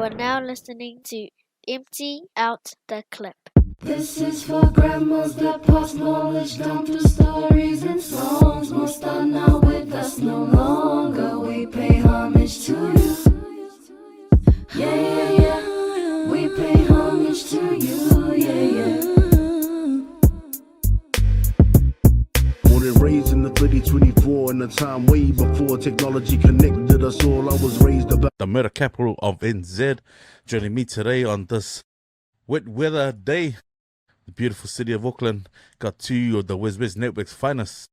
are now listening to Empty Out the Clip. This is for grandmas that pass knowledge down through stories and songs. Most are not with us no longer. We pay homage to you. Yeah, yeah, yeah. We pay homage to you. Yeah, yeah. Born and raised in the 2024 in a time way before technology connected us all. I was raised about the murder capital of NZ. Joining me today on this wet weather day, the beautiful city of Auckland. Got two of the WesWes Network's finest.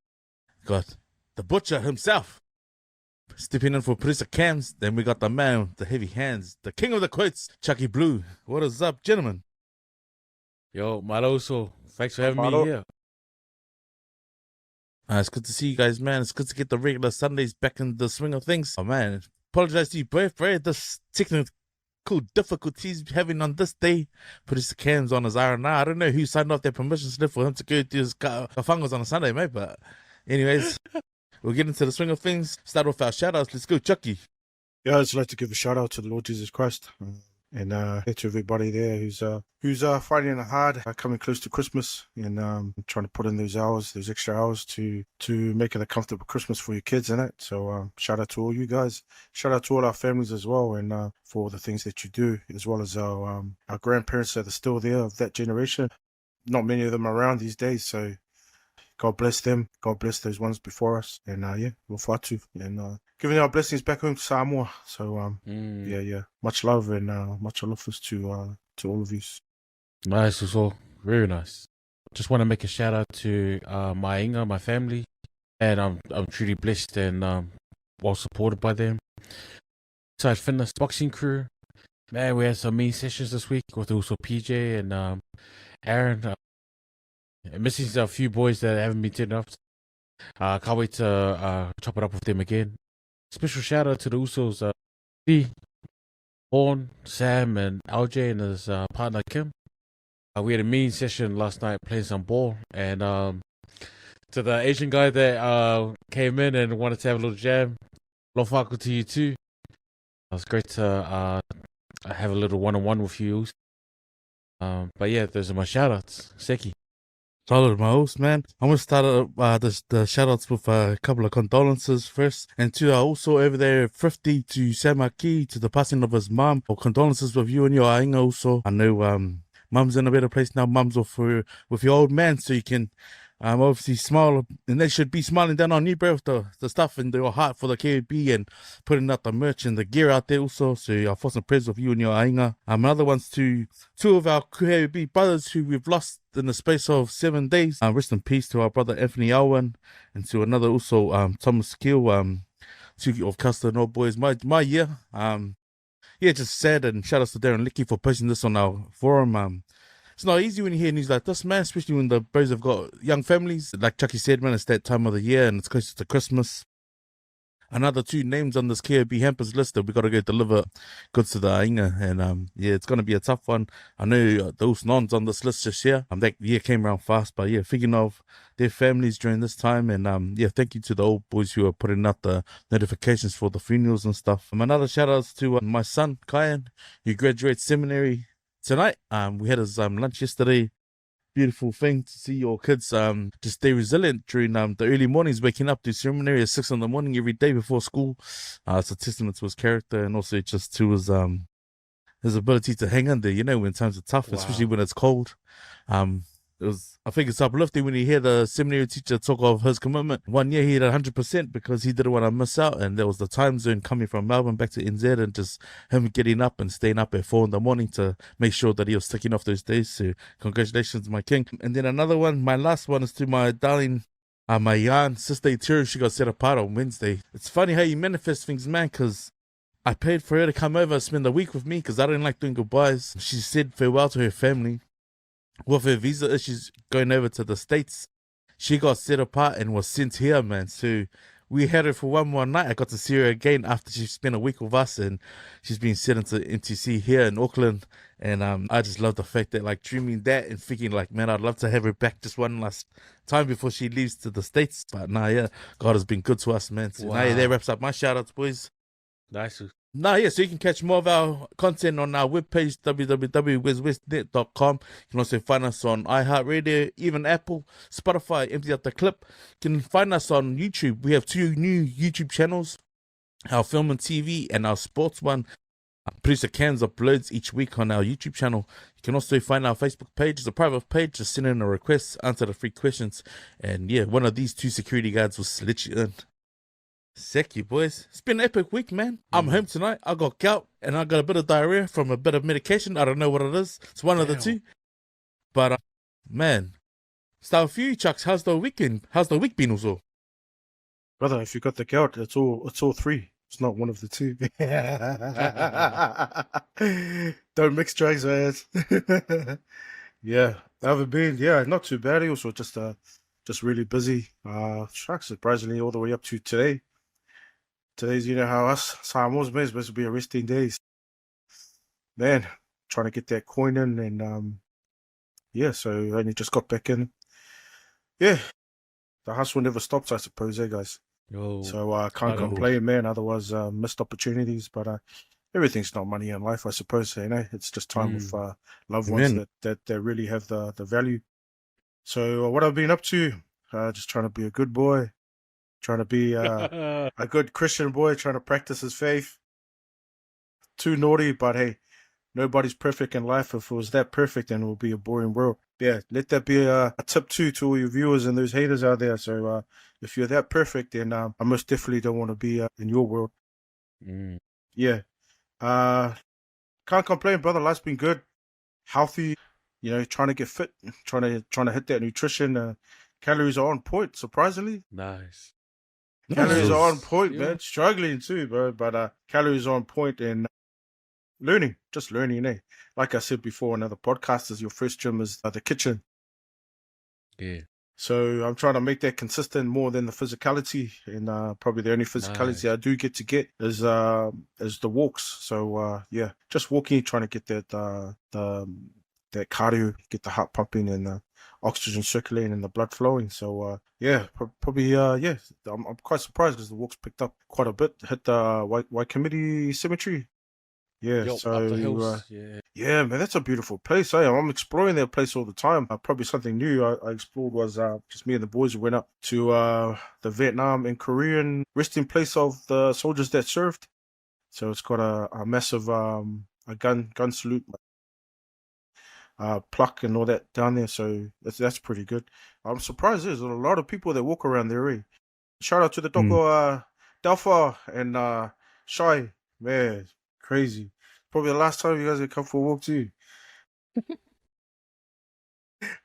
Got the butcher himself stepping in for producer Cams. Then we got the man with the heavy hands, the king of the quotes, Chucky Blue. What is up, gentlemen? Yo, Maloso, thanks for having me here. It's good to see you guys, man. It's good to get the regular Sundays back in the swing of things. Oh, man, apologize to you both, bro. This technical difficulties having on this day. Producer Cam's on his R&R. I don't know who signed off their permission slip for him to go do his kafangos on a Sunday, mate. But anyways, we'll get into the swing of things. Start with our shout-outs. Let's go, Chucky. Yeah, I'd just like to give a shout out to the Lord Jesus Christ and to everybody there who's fighting it hard, coming close to Christmas and trying to put in those extra hours to make it a comfortable Christmas for your kids, innit? So shout out to all you guys. Shout out to all our families as well, and for all the things that you do, as well as our grandparents that are still there of that generation. Not many of them around these days, so God bless them. God bless those ones before us. And we'll fight to and giving our blessings back home to Samoa. So yeah. Much love and much love to all of you. Nice, also very nice. Just want to make a shout out to my inga, my family, and I'm truly blessed and well supported by them. Side Fitness boxing crew, man, we had some mean sessions this week with also PJ and Aaron. Missing a few boys that haven't been turning up. Can't wait to chop it up with them again. Special shout out to the usos, Horn, Sam, and LJ and his partner Kim. We had a mean session last night playing some ball, and to the Asian guy that came in and wanted to have a little jam, lofaku to you too. It was great to have a little one-on-one with you. But yeah, those are my shout outs. Seki. Solid, my host, man. I'm going to start the shout-outs with a couple of condolences first. And to also over there, 50 to Samaki, to the passing of his mum. Or condolences with you and your ainga also. I know mum's in a better place now. Mum's off with your old man, so you can obviously smile. And they should be smiling down on you, bro, with the stuff in your heart for the KB and putting out the merch and the gear out there also. So I'll force some prayers with you and your ainga. Another one's to two of our KB brothers who we've lost in the space of 7 days. Rest in peace to our brother Anthony Owen, and to another also Thomas Kill, two of Custer North Boys. My year. Yeah, just sad, and shout outs to Darren Licky for posting this on our forum. It's not easy when you hear news like this, man, especially when the bros have got young families. Like Chucky said, man, it's that time of the year and it's closer to Christmas. Another two names on this KOB hampers list that we got to go deliver goods to the Ainga. And yeah, it's going to be a tough one. I know those nons on this list just here. That year came around fast, but yeah, thinking of their families during this time. And yeah, thank you to the old boys who are putting out the notifications for the funerals and stuff. Another shout outs to my son, Kyan, who graduates seminary tonight. We had his lunch yesterday. Beautiful thing to see your kids just stay resilient during the early mornings, waking up to seminary at 6 in the morning every day before school. It's a testament to his character and also just to his ability to hang in there, you know, when times are tough, especially when it's cold. I think it's uplifting when you hear the seminary teacher talk of his commitment. 1 year he had 100% because he didn't want to miss out, and there was the time zone coming from Melbourne back to NZ, and just him getting up and staying up at 4 in the morning to make sure that he was ticking off those days. So congratulations, my king. And then another one, my last one, is to my darling, my yarn sister Etira. She got set apart on Wednesday. It's funny how you manifest things, man, because I paid for her to come over and spend the week with me because I didn't like doing goodbyes. She said farewell to her family. With her visa issues going over to the States, she got set apart and was sent here, man. So we had her for one more night. I got to see her again after she spent a week with us, and she's been sent into MTC here in Auckland. And I just love the fact that, like, dreaming that and thinking, like, man, I'd love to have her back just one last time before she leaves to the States. But nah, yeah, God has been good to us, man. So nah, yeah, that wraps up my shout outs, boys. Nice. Nah, yeah, so you can catch more of our content on our webpage, www.weswesnet.com. You can also find us on iHeartRadio, even Apple, Spotify, Empty Out the Clip. You can find us on YouTube. We have 2 new YouTube channels, our film and TV and our sports one. Producer Cans uploads each week on our YouTube channel. You can also find our Facebook page. It's a private page. Just send in a request, answer the free questions. And yeah, one of these 2 security guards will let you in. Seki, boys. It's been an epic week, man. I'm home tonight. I got gout and I got a bit of diarrhea from a bit of medication. I don't know what it is. It's one of the 2. But, man, start with you, Chucks. How's the weekend? How's the week been also? Brother, if you got the gout, it's all 3. It's not one of the 2. Don't mix drugs, man. Yeah, I haven't been. Yeah, not too bad. Also, just really busy. Shucks, surprisingly, all the way up to today. Today's, you know how us Samoans, man, supposed to be a resting days. Man, trying to get that coin in, and yeah. So I only just got back in. Yeah, the hustle never stops, I suppose, guys. Yo, So I can't complain, man. Otherwise, missed opportunities. But everything's not money in life, I suppose. You know, it's just time with loved ones that really have the value. So what I've been up to, just trying to be a good boy, trying to be a good Christian boy, trying to practice his faith. Too naughty, but hey, nobody's perfect in life. If it was that perfect, then it would be a boring world. Yeah, let that be a tip too to all your viewers and those haters out there. So if you're that perfect, then I most definitely don't want to be in your world. Yeah. Can't complain, brother. Life's been good, healthy. You know, trying to get fit, trying to hit that nutrition. Calories are on point, surprisingly. Nice. Calories are on point, man. Struggling too, bro. But calories are on point and just learning, eh? Like I said before, another podcast is your first gym is the kitchen. Yeah. So I'm trying to make that consistent more than the physicality, and probably the only physicality I do get is the walks. So yeah, just walking, trying to get that that cardio, get the heart pumping and the oxygen circulating and the blood flowing. So yeah, probably yeah, I'm quite surprised because the walks picked up quite a bit. Hit the White Committee Cemetery. Yeah, Yo, so up the hills. yeah, man, that's a beautiful place. I'm exploring that place all the time. Probably something new I explored was just me and the boys went up to the Vietnam and Korean resting place of the soldiers that served. So it's got a massive a gun salute, pluck and all that down there. So that's pretty good. I'm surprised there's a lot of people that walk around there. Eh? Shout out to the Doko Delpha and Shy, man. Crazy. Probably the last time you guys have come for a walk too.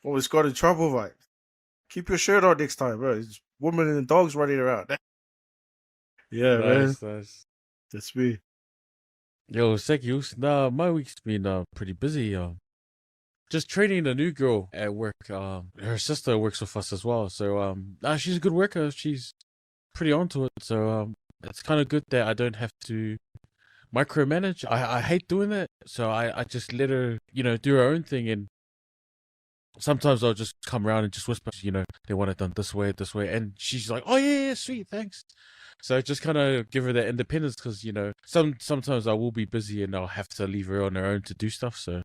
Almost got in trouble, right? Keep your shirt on next time, bro. There's women and dogs running around. Yeah, Nice. That's me. Yo, Seki, nah, my week's been pretty busy. Just training a new girl at work. Her sister works with us as well. So she's a good worker. She's pretty onto it. So it's kind of good that I don't have to micromanage. I hate doing that, so I just let her, do her own thing. And sometimes I'll just come around and just whisper, they want it done this way, and she's like, oh yeah, sweet, thanks. So just kind of give her that independence because sometimes I will be busy and I'll have to leave her on her own to do stuff. So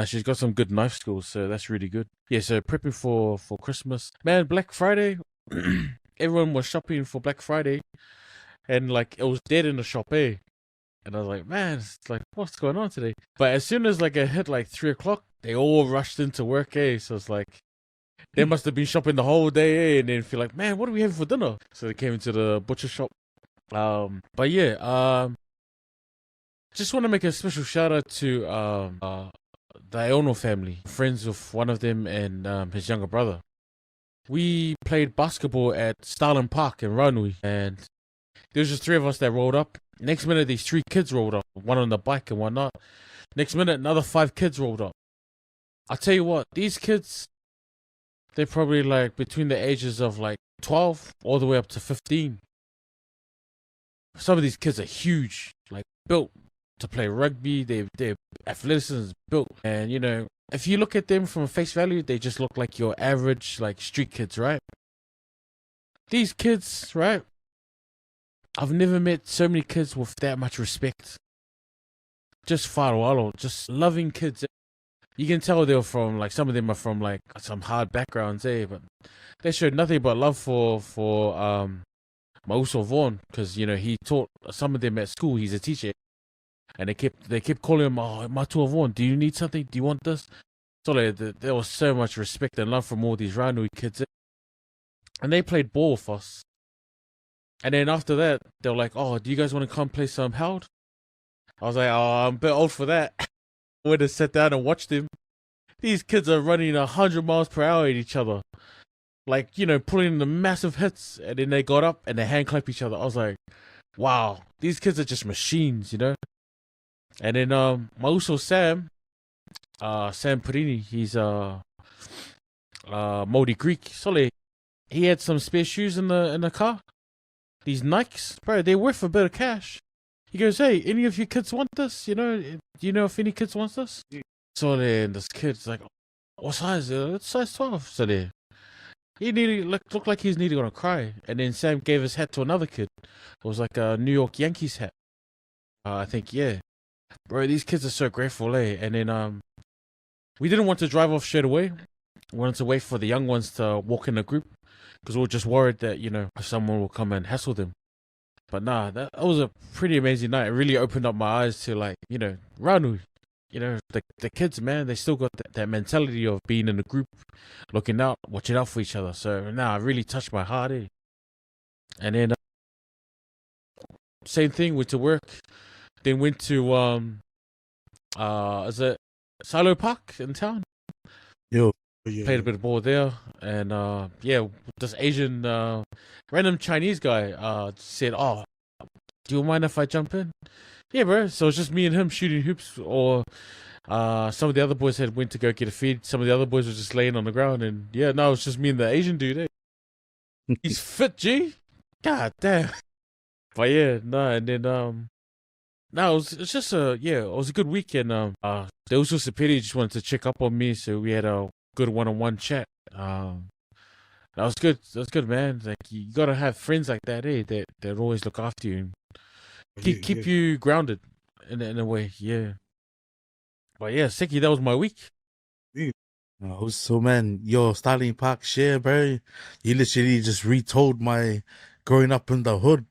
she's got some good knife skills, so that's really good. Yeah, so prepping for Christmas, man. Black Friday, everyone was shopping for Black Friday, and like it was dead in the shop, eh? And I was like, man, it's like, what's going on today? But as soon as like it hit like 3 o'clock, they all rushed into work, eh? So it's like, they must have been shopping the whole day, eh? And then feel like, man, what are we having for dinner? So they came into the butcher shop. But yeah, just want to make a special shout out to the Aono family, friends of one of them and his younger brother. We played basketball at Starlin Park in Ranui, and there was just 3 of us that rolled up. Next minute, these 3 kids rolled up, one on the bike and one not. Next minute, another 5 kids rolled up. I tell you what, these kids, they're probably like between the ages of like 12 all the way up to 15. Some of these kids are huge, like built to play rugby. Their athleticism is built. And, if you look at them from face value, they just look like your average like street kids, right? These kids, right? I've never met so many kids with that much respect. Just whāroalo, just loving kids. You can tell they're from, like, some of them are from, like, some hard backgrounds, but they showed nothing but love for Mauso Vaughan, because, you know, he taught some of them at school. He's a teacher. And they kept calling him, oh, Matua Vaughan, do you need something? Do you want this? So there was so much respect and love from all these Ranui kids. And they played ball with us. And then after that, they were like, oh, do you guys want to come play some held? I was like, oh, I'm a bit old for that. I went to sit down and watch them. These kids are running 100 miles per hour at each other. Like, you know, pulling the massive hits. And then they got up and they hand clap each other. I was like, wow, these kids are just machines, you know? And then Mauso Sam Perini, he's Māori Greek. So he had some spare shoes in the car. These Nikes, bro, they're worth a bit of cash. He goes, hey, any of you kids want this? You know, do you know if any kids wants this? So then this kid's like, what size? It's size 12. So there, he nearly looked like he was nearly gonna cry. And then Sam gave his hat to another kid. It was like a New York Yankees hat. I think, yeah. Bro, these kids are so grateful, eh? And then we didn't want to drive off straight away. We wanted to wait for the young ones to walk in the group, because we were just worried that, you know, someone will come and hassle them. But nah, that was a pretty amazing night. It really opened up my eyes to, like, you know, Ranu. You know, the kids, man, they still got that mentality of being in a group, looking out, watching out for each other. So nah, it really touched my heart, eh? And then same thing, went to work. Then went to is it Silo Park in town? Yo. Played a bit of ball there, and yeah, this Asian random Chinese guy said, oh, do you mind if I jump in? Yeah, bro. So it's just me and him shooting hoops, or some of the other boys had went to go get a feed. Some of the other boys were just laying on the ground, and yeah, no, it's just me and the Asian dude, eh? He's fit, G. God damn. But yeah, no, and then no, it's just it was a good weekend. There was just a pity, just wanted to check up on me, so we had a good one-on-one chat. That was good. That was good, man. Like, you gotta have friends like that, eh? That always look after you and keep you grounded in a way, yeah. But yeah, Seki, that was my week. So man, yo, Starling Park share, bro. You literally just retold my growing up in the hood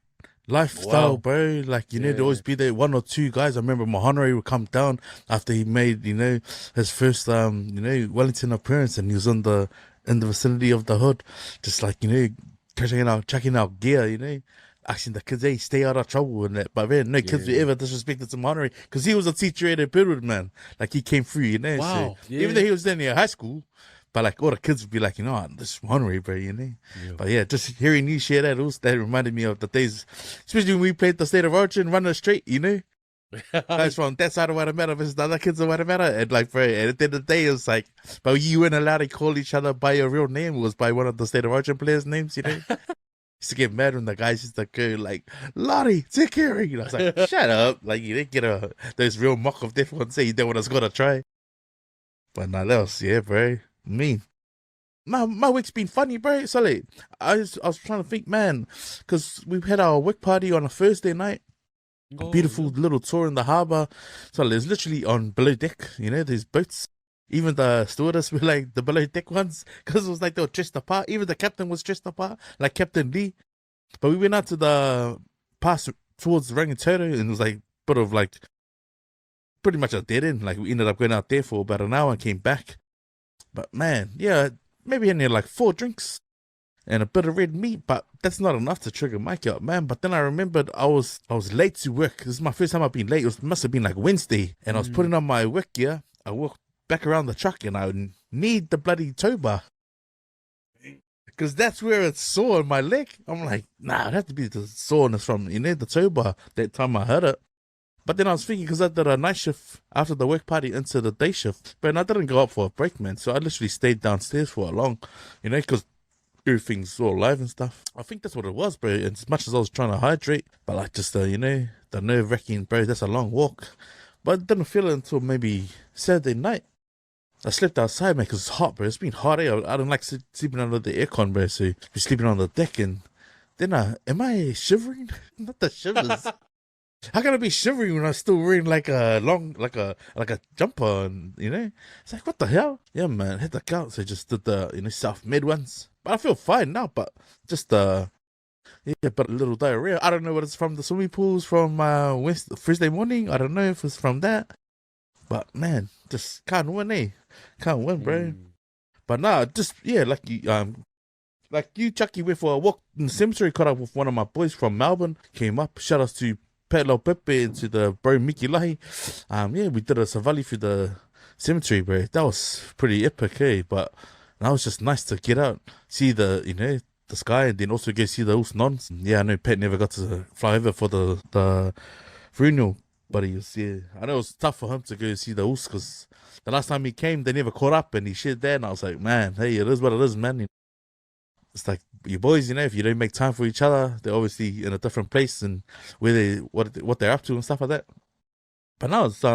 lifestyle, bro. Like, you know, there always be there one or two guys. I remember Mahonori would come down after he made, you know, his first Wellington appearance, and he was in the vicinity of the hood, just like, you know, checking out gear, you know, asking the kids, hey, stay out of trouble and that. But man, no kids were ever disrespected to Mahonori, because he was a teacher at a period, man. Like, he came through, you know. Wow. So even though he was then in high school, but like all the kids would be like, you know, this is Henry, bro, you know. Yeah. But yeah, just hearing you share that reminded me of the days, especially when we played the State of Origin, running straight, you know. Guys from that side of Waitemata versus the other kids of Waitemata, and like, bro, and at the end of the day, it was like, but you weren't allowed to call each other by your real name. It was by one of the State of Origin players' names, you know. Used to get mad when the guys used to go like, Lottie, take care of you. I was like, shut up. Like, you didn't get those real mock of death ones say you don't want us to try. But nah, that was, yeah, bro. Mean. My week's been funny, bro. So like, I was trying to think, man, because we had our work party on a Thursday night. A beautiful little tour in the harbour. So there's literally on below deck, you know, there's boats. Even the stewardess were like the below deck ones, because it was like they were dressed apart. Even the captain was dressed apart, like Captain Lee. But we went out to the pass towards Rangitoto, and it was like a bit of like pretty much a dead end. Like, we ended up going out there for about an hour and came back. But man, yeah, maybe I had like 4 drinks and a bit of red meat, but that's not enough to trigger Mike out, man. But then I remembered I was late to work. This is my first time I've been late. It must have been like Wednesday, and I was putting on my work gear. I walked back around the truck, and I need the bloody tow bar, because that's where it's sore in my leg. I'm like, nah, it had to be the soreness from, you know, the tow bar that time I heard it. But then I was thinking, because I did a night shift after the work party into the day shift, but I didn't go up for a break, man. So I literally stayed downstairs for a long, you know, because everything's all live and stuff. I think that's what it was, bro. And as much as I was trying to hydrate, but like just you know, the nerve-wracking, bro, that's a long walk. But I didn't feel it until maybe Saturday night. I slept outside, man, because it's hot, bro. It's been hot, eh? I don't like sleeping under the aircon, bro. So we're sleeping on the deck, and Then am I shivering? Not the shivers. How can I be shivering when I'm still wearing like a long, like a jumper, and it's like, what the hell? Yeah, man, hit the count. So I just did the self-made ones, but I feel fine now. But just but a little diarrhea. I don't know what it's from the swimming pools from Thursday morning. I don't know if it's from that, but man, just can't win, Can't win, bro. But nah, just like you, Chucky, went for a walk in the cemetery, caught up with one of my boys from Melbourne, came up, shout outs to Petlo Pepe and to the bro Miki Lahi. We did a savali through the cemetery, bro. That was pretty epic, But that was just nice to get out, see the sky, and then also go see the nons. Yeah, I know Pet never got to fly over for the funeral, but I know it was tough for him to go see the because the last time he came, they never caught up, and he shared there, and I was like, man, hey, it is what it is, man. It's like your boys, if you don't make time for each other, they're obviously in a different place and what they're up to and stuff like that. But now it's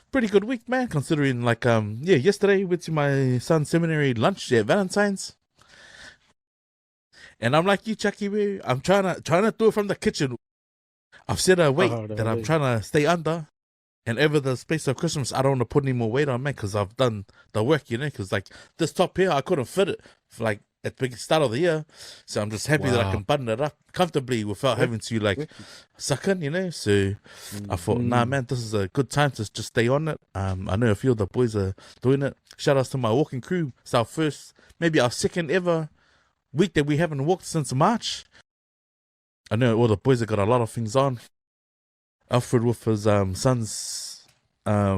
pretty good week, man, considering yesterday went to my son's seminary lunch at Valentine's. And I'm like you, Chucky, I'm trying to do it from the kitchen. I've set a weight that I'm trying to stay under. And over the space of Christmas, I don't want to put any more weight on, man, because I've done the work, because like this top here, I couldn't fit it at the start of the year. So I'm just happy that I can button it up comfortably without having to suck in, So I thought, nah, man, this is a good time to just stay on it. I know a few of the boys are doing it. Shout outs to my walking crew. It's our first, maybe our second ever week that we haven't walked since March. I know all the boys have got a lot of things on. Alfred with his son's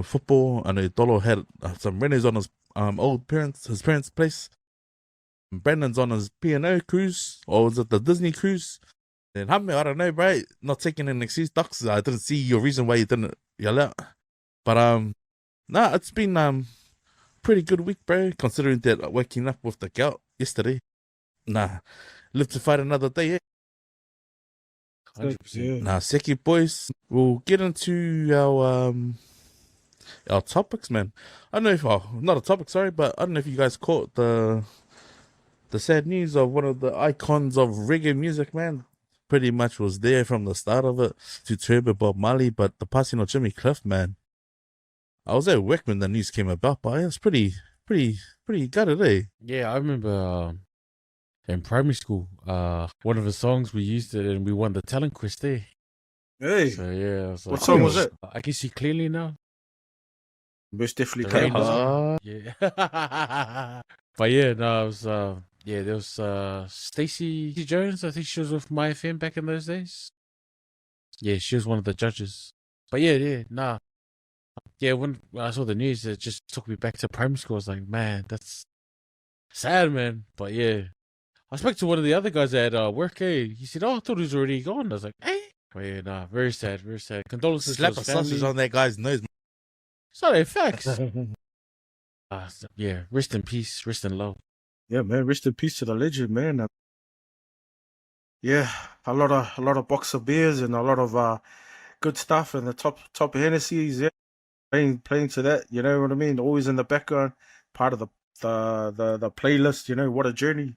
football. I know Dolo had some renters on his his parents' place. Brandon's on his P&O cruise, or was it the Disney cruise? And Hammer, I don't know, bro. Not taking an excuse, Ducks. I didn't see your reason why you didn't yell out. But it's been pretty good week, bro. Considering that waking up with the gout yesterday. Live to fight another day. 100%. Now, Seki boys, we'll get into our topics, man. I don't know if not a topic, sorry, but I don't know if you guys caught the sad news of one of the icons of reggae music, man. Pretty much was there from the start of it to Turbo Bob Marley, but the passing of Jimmy Cliff, man. I was at work when the news came about, but it was pretty gutted, Yeah, I remember in primary school, one of the songs we used it and we won the talent quest there. Hey, So yeah, I was like, what song was it? I can see clearly now. Most definitely The came. rain was- Yeah. But yeah, no, it was there was Stacey Jones. I think she was with My FM back in those days. Yeah, she was one of the judges. But yeah, nah. Yeah, when I saw the news, it just took me back to primary school. I was like, man, that's sad, man. But yeah, I spoke to one of the other guys at work. He said, "Oh, I thought he was already gone." I was like, "Hey." But yeah, nah, very sad, very sad. Condolences Slap to a his family. sausage on that guy's nose. Sorry, facts. Yeah, rest in peace, rest in love. Yeah, man. Rest in peace to the legend, man. Yeah, a lot of box of beers and a lot of good stuff and the top Hennessy's. Yeah, playing to that. You know what I mean? Always in the background, part of the playlist. You know, what a journey.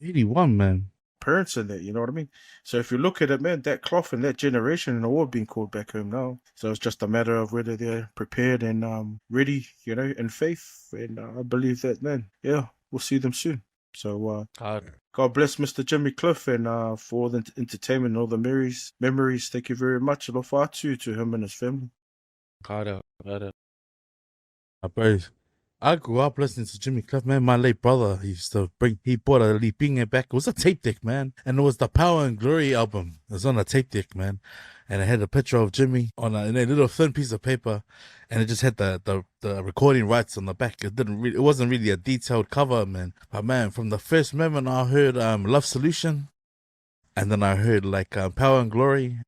81, man. Parents in that, you know what I mean? So if you look at it, man, that cloth and that generation are all being called back home now. So it's just a matter of whether they're prepared and ready, you know, in faith. And I believe that, man, yeah, we'll see them soon. So God bless Mr. Jimmy Cliff and for all the entertainment and all the memories. Thank you very much. Aloha atu to him and his family. Harder. I grew up listening to Jimmy Cliff, man. My late brother, he bought a Lipinga back. It was a tape deck, man. And it was the Power and Glory album. It was on a tape deck, man. And it had a picture of Jimmy on a little thin piece of paper. And it just had the recording rights on the back. It wasn't really a detailed cover, man. But man, from the first moment I heard Love Solution, and then I heard Power and Glory,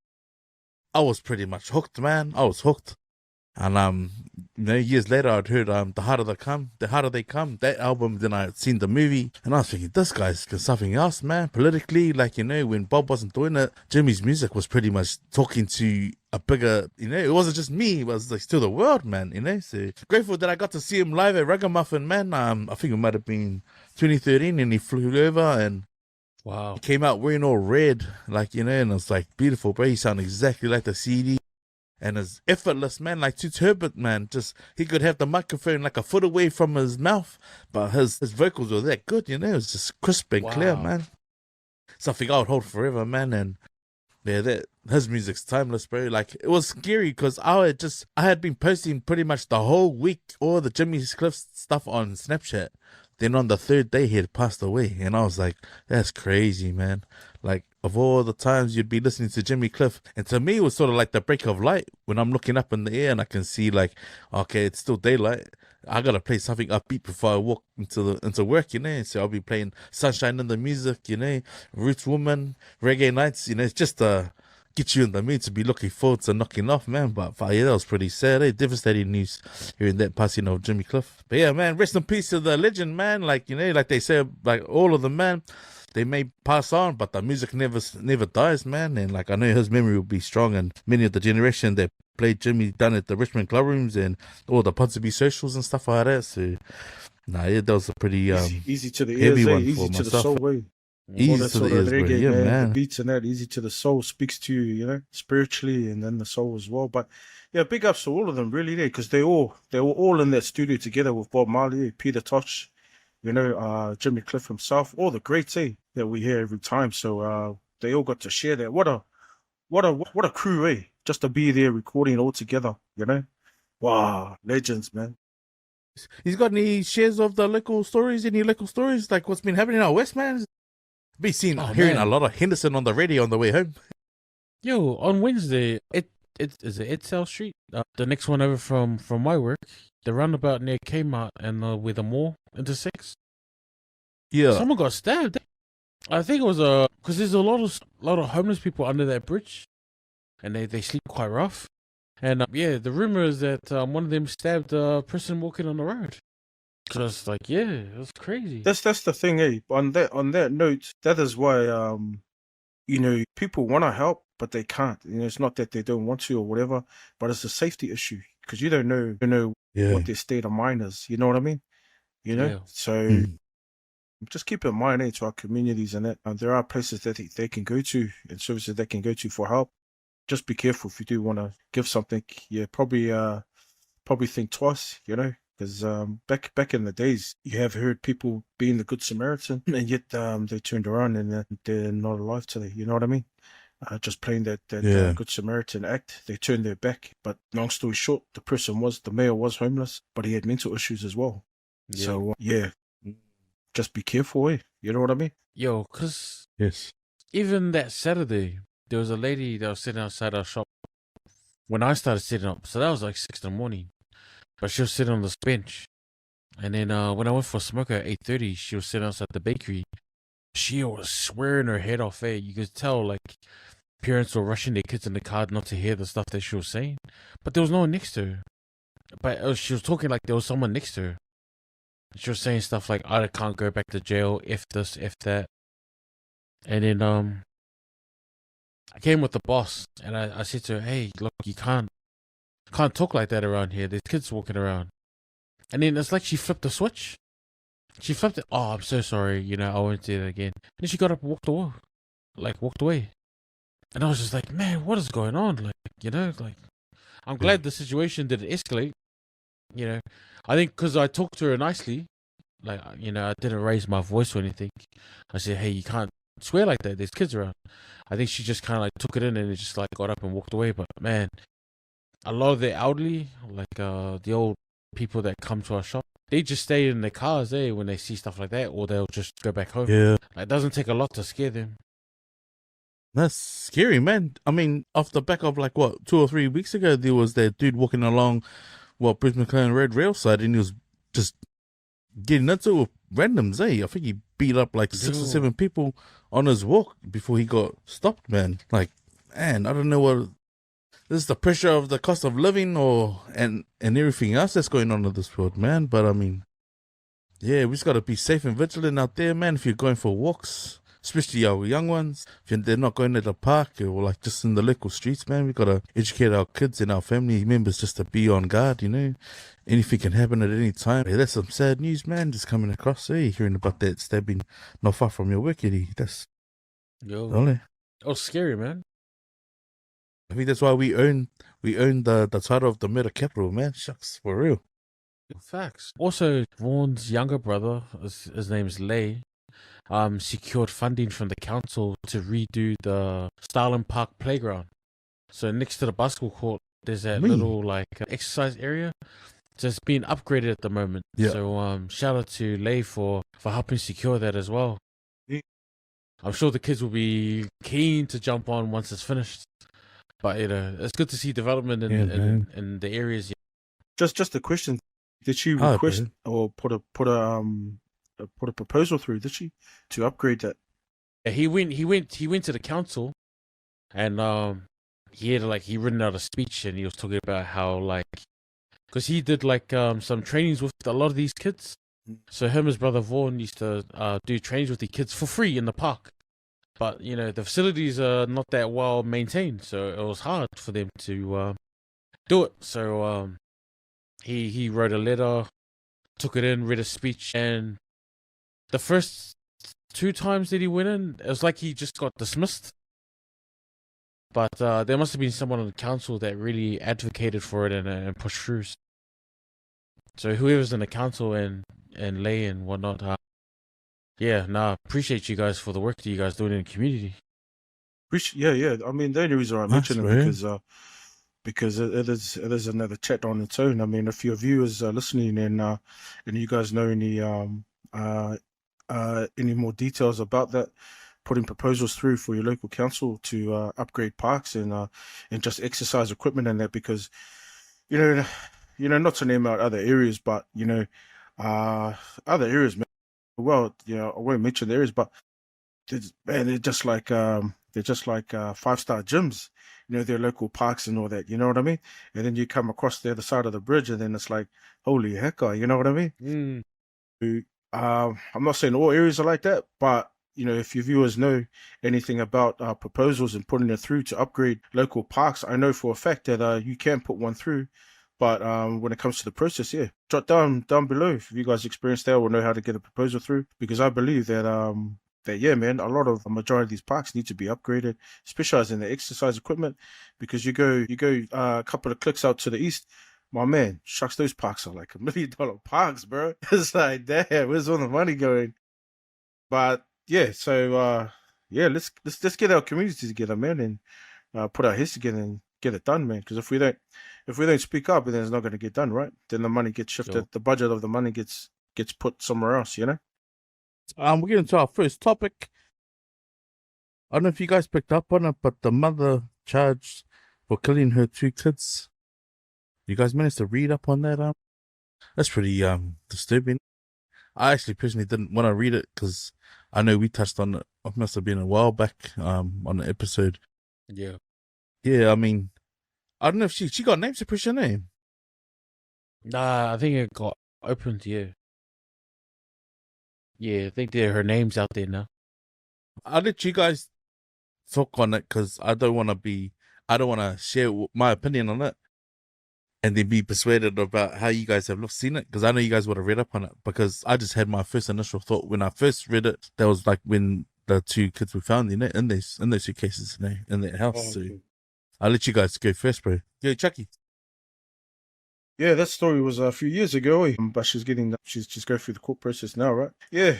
I was pretty much hooked, man. I was hooked. And years later I'd heard The Harder They Come, that album. Then I'd seen the movie and I was thinking, this guy's something else, man. Politically, when Bob wasn't doing it, Jimmy's music was pretty much talking to a bigger, it wasn't just me, it was to the world, man. So grateful that I got to see him live at Ragamuffin, man. I think it might have been 2013, and he flew over, and Wow. He came out wearing all red, like, and it's like beautiful, bro. He sounded exactly like the CD. And it's effortless, man, like Toots Herbert, man. Just, he could have the microphone like a foot away from his mouth, but his vocals were that good, It was just crisp and clear, Wow. man. Something I would hold forever, man. And yeah, his music's timeless, bro. Like, it was scary because I had been posting pretty much the whole week, all the Jimmy Cliff stuff on Snapchat. Then on the third day, he had passed away. And I was like, that's crazy, man. Like, of all the times you'd be listening to Jimmy Cliff. And to me, it was sort of like the break of light when I'm looking up in the air and I can see, like, okay, it's still daylight. I got to play something upbeat before I walk into work, So I'll be playing Sunshine in the Music, Roots Woman, Reggae Nights, It's just get you in the mood to be looking forward to knocking off, man. But yeah, that was pretty sad. Devastating news hearing that passing of Jimmy Cliff. But yeah, man, rest in peace to the legend, man. Like, like they say, like all of them, man, they may pass on, but the music never dies, man. And like, I know his memory will be strong, and many of the generation that played Jimmy down at the Richmond club rooms and all the Ponsonby socials and stuff like that. So, yeah, that was a pretty easy to the heavy ears, one easy for to the myself. soul, way. All Easy that to sort the of ears, bro. reggae, Yeah, man. man. The beats and that, easy to the soul, speaks to you, spiritually, and then the soul as well. But yeah, big ups to all of them, really, because they were all in that studio together with Bob Marley, Peter Tosh, Jimmy Cliff himself, all the greats, that we hear every time. So they all got to share that. What a crew, just to be there recording all together, Wow, legends, man. He's got any shares of the local stories? Any local stories like what's been happening out west, man? Be hearing a lot of Henderson on the radio on the way home. Yo, on Wednesday, is it Edsel Street? The next one over from my work, the roundabout near Kmart and where the mall intersects. Yeah, Someone got stabbed. I think it was because there's a lot of homeless people under that bridge, and they sleep quite rough. And the rumor is that one of them stabbed a person walking on the road. So it's like, yeah, that's crazy. That's the thing, On that note, that is why people want to help, but they can't. It's not that they don't want to or whatever, but it's a safety issue because you don't know what their state of mind is. You know what I mean? Yeah. So just keep in mind, to our communities and that there are places that they can go to and services they can go to for help. Just be careful if you do want to give something. Yeah, probably think twice. Because back in the days, you have heard people being the Good Samaritan, and yet they turned around and they're not alive today. You know what I mean? Just playing that Good Samaritan act, they turned their back. But long story short, the mayor was homeless, but he had mental issues as well. Yeah. So just be careful, You know what I mean? Yo, because yes. Even that Saturday, there was a lady that was sitting outside our shop when I started sitting up. So that was like 6 in the morning. But she was sitting on this bench. And then when I went for a smoke at 8:30, she was sitting outside the bakery. She was swearing her head off. You could tell, like, parents were rushing their kids in the car not to hear the stuff that she was saying. But there was no one next to her. But she was talking like there was someone next to her. She was saying stuff like, I can't go back to jail, if this, if that. And then I came with the boss, and I said to her, hey, look, you can't talk like that around here. There's kids walking around. And then it's like she flipped the switch. She flipped it. Oh, I'm so sorry. I won't do that again. And then she got up and walked away. And I was just like, man, what is going on? I'm glad the situation didn't escalate. I think because I talked to her nicely, I didn't raise my voice or anything. I said, hey, you can't swear like that. There's kids around. I think she just kind of took it in and just got up and walked away. But man, a lot of the elderly, the old people that come to our shop, they just stay in their cars when they see stuff like that, or they'll just go back home. Yeah. It doesn't take a lot to scare them. That's scary, man. I mean, off the back of 2 or 3 weeks ago, there was that dude walking along Brisbane McLean Road rail side, and he was just getting into it with randoms, I think he beat up 6 or 7 people on his walk before he got stopped, man. Man, I don't know what this is, the pressure of the cost of living and everything else that's going on in this world, man. But I mean, yeah, we just gotta be safe and vigilant out there, man. If you're going for walks, especially our young ones, if they're not going to the park or just in the local streets, man, we gotta educate our kids and our family members just to be on guard. Anything can happen at any time. Hey, that's some sad news, man. Just coming across, hearing about that stabbing not far from your work, Eddie. That's Yo, Really? it was scary, man. I think that's why we earned the title of the meta capital, man. Shucks, for real. Facts. Also, Vaughn's younger brother, his name's Lay, secured funding from the council to redo the Starling Park playground. So next to the basketball court, there's that Me. little like exercise area. So it's being upgraded at the moment. Yeah. So shout out to Lay for helping secure that as well. Yeah. I'm sure the kids will be keen to jump on once it's finished. But it's good to see development in the areas. Just a question: did she Ah, request bro. or put a proposal through? Did she to upgrade that? Yeah, he went to the council, and he had he written out a speech, and he was talking about how because he did some trainings with a lot of these kids. So him and his brother Vaughn used to do trainings with the kids for free in the park. But the facilities are not that well maintained, so it was hard for them to do it. So he wrote a letter, took it in, read a speech, and the first 2 times that he went in, it was like he just got dismissed. But there must have been someone on the council that really advocated for it and pushed through. So whoever's in the council and Lay and whatnot, appreciate you guys for the work that you guys doing in the community. Yeah. I mean, the only reason I mention it because it is another chat on its own. I mean, if your viewers are listening and you guys know any more details about that, putting proposals through for your local council to upgrade parks and just exercise equipment and that, because not to name out other areas, but other areas, well, I won't mention the areas, but they're just like 5-star gyms, their local parks and all that, you know what I mean? And then you come across the other side of the bridge, and then it's like, holy heck, you know what I mean? I'm not saying all areas are like that, but if your viewers know anything about proposals and putting it through to upgrade local parks, I know for a fact that you can put one through. But when it comes to the process, drop down below if you guys experienced that or know how to get a proposal through, because I believe that a majority of these parks need to be upgraded, especially in the exercise equipment, because you go a couple of clicks out to the east, my man, shucks, those parks are like $1 million parks, bro. It's like, damn, where's all the money going? But let's get our community together, man, and put our heads together and get it done, man. Because if we don't speak up, then it's not going to get done, right? Then the money gets shifted. Sure. The budget of the money gets put somewhere else, We're getting into our first topic. I don't know if you guys picked up on it, but the mother charged for killing her 2 kids. You guys managed to read up on that? That's pretty disturbing. I actually personally didn't want to read it because I know we touched on it. It must have been a while back on the episode. Yeah. Yeah, I mean, I don't know if she got names to push her name. Nah, I think it got opened, yeah. Yeah, I think her name's out there now. I'll let you guys talk on it because I don't want to share my opinion on it and then be persuaded about how you guys have seen it, because I know you guys would have read up on it, because I just had my first initial thought when I first read it. That was like when the 2 kids were found in those suitcases in their house. Oh, okay. So I'll let you guys go first, bro. Yo, Chucky. Yeah, that story was a few years ago, but she's going through the court process now, right? Yeah,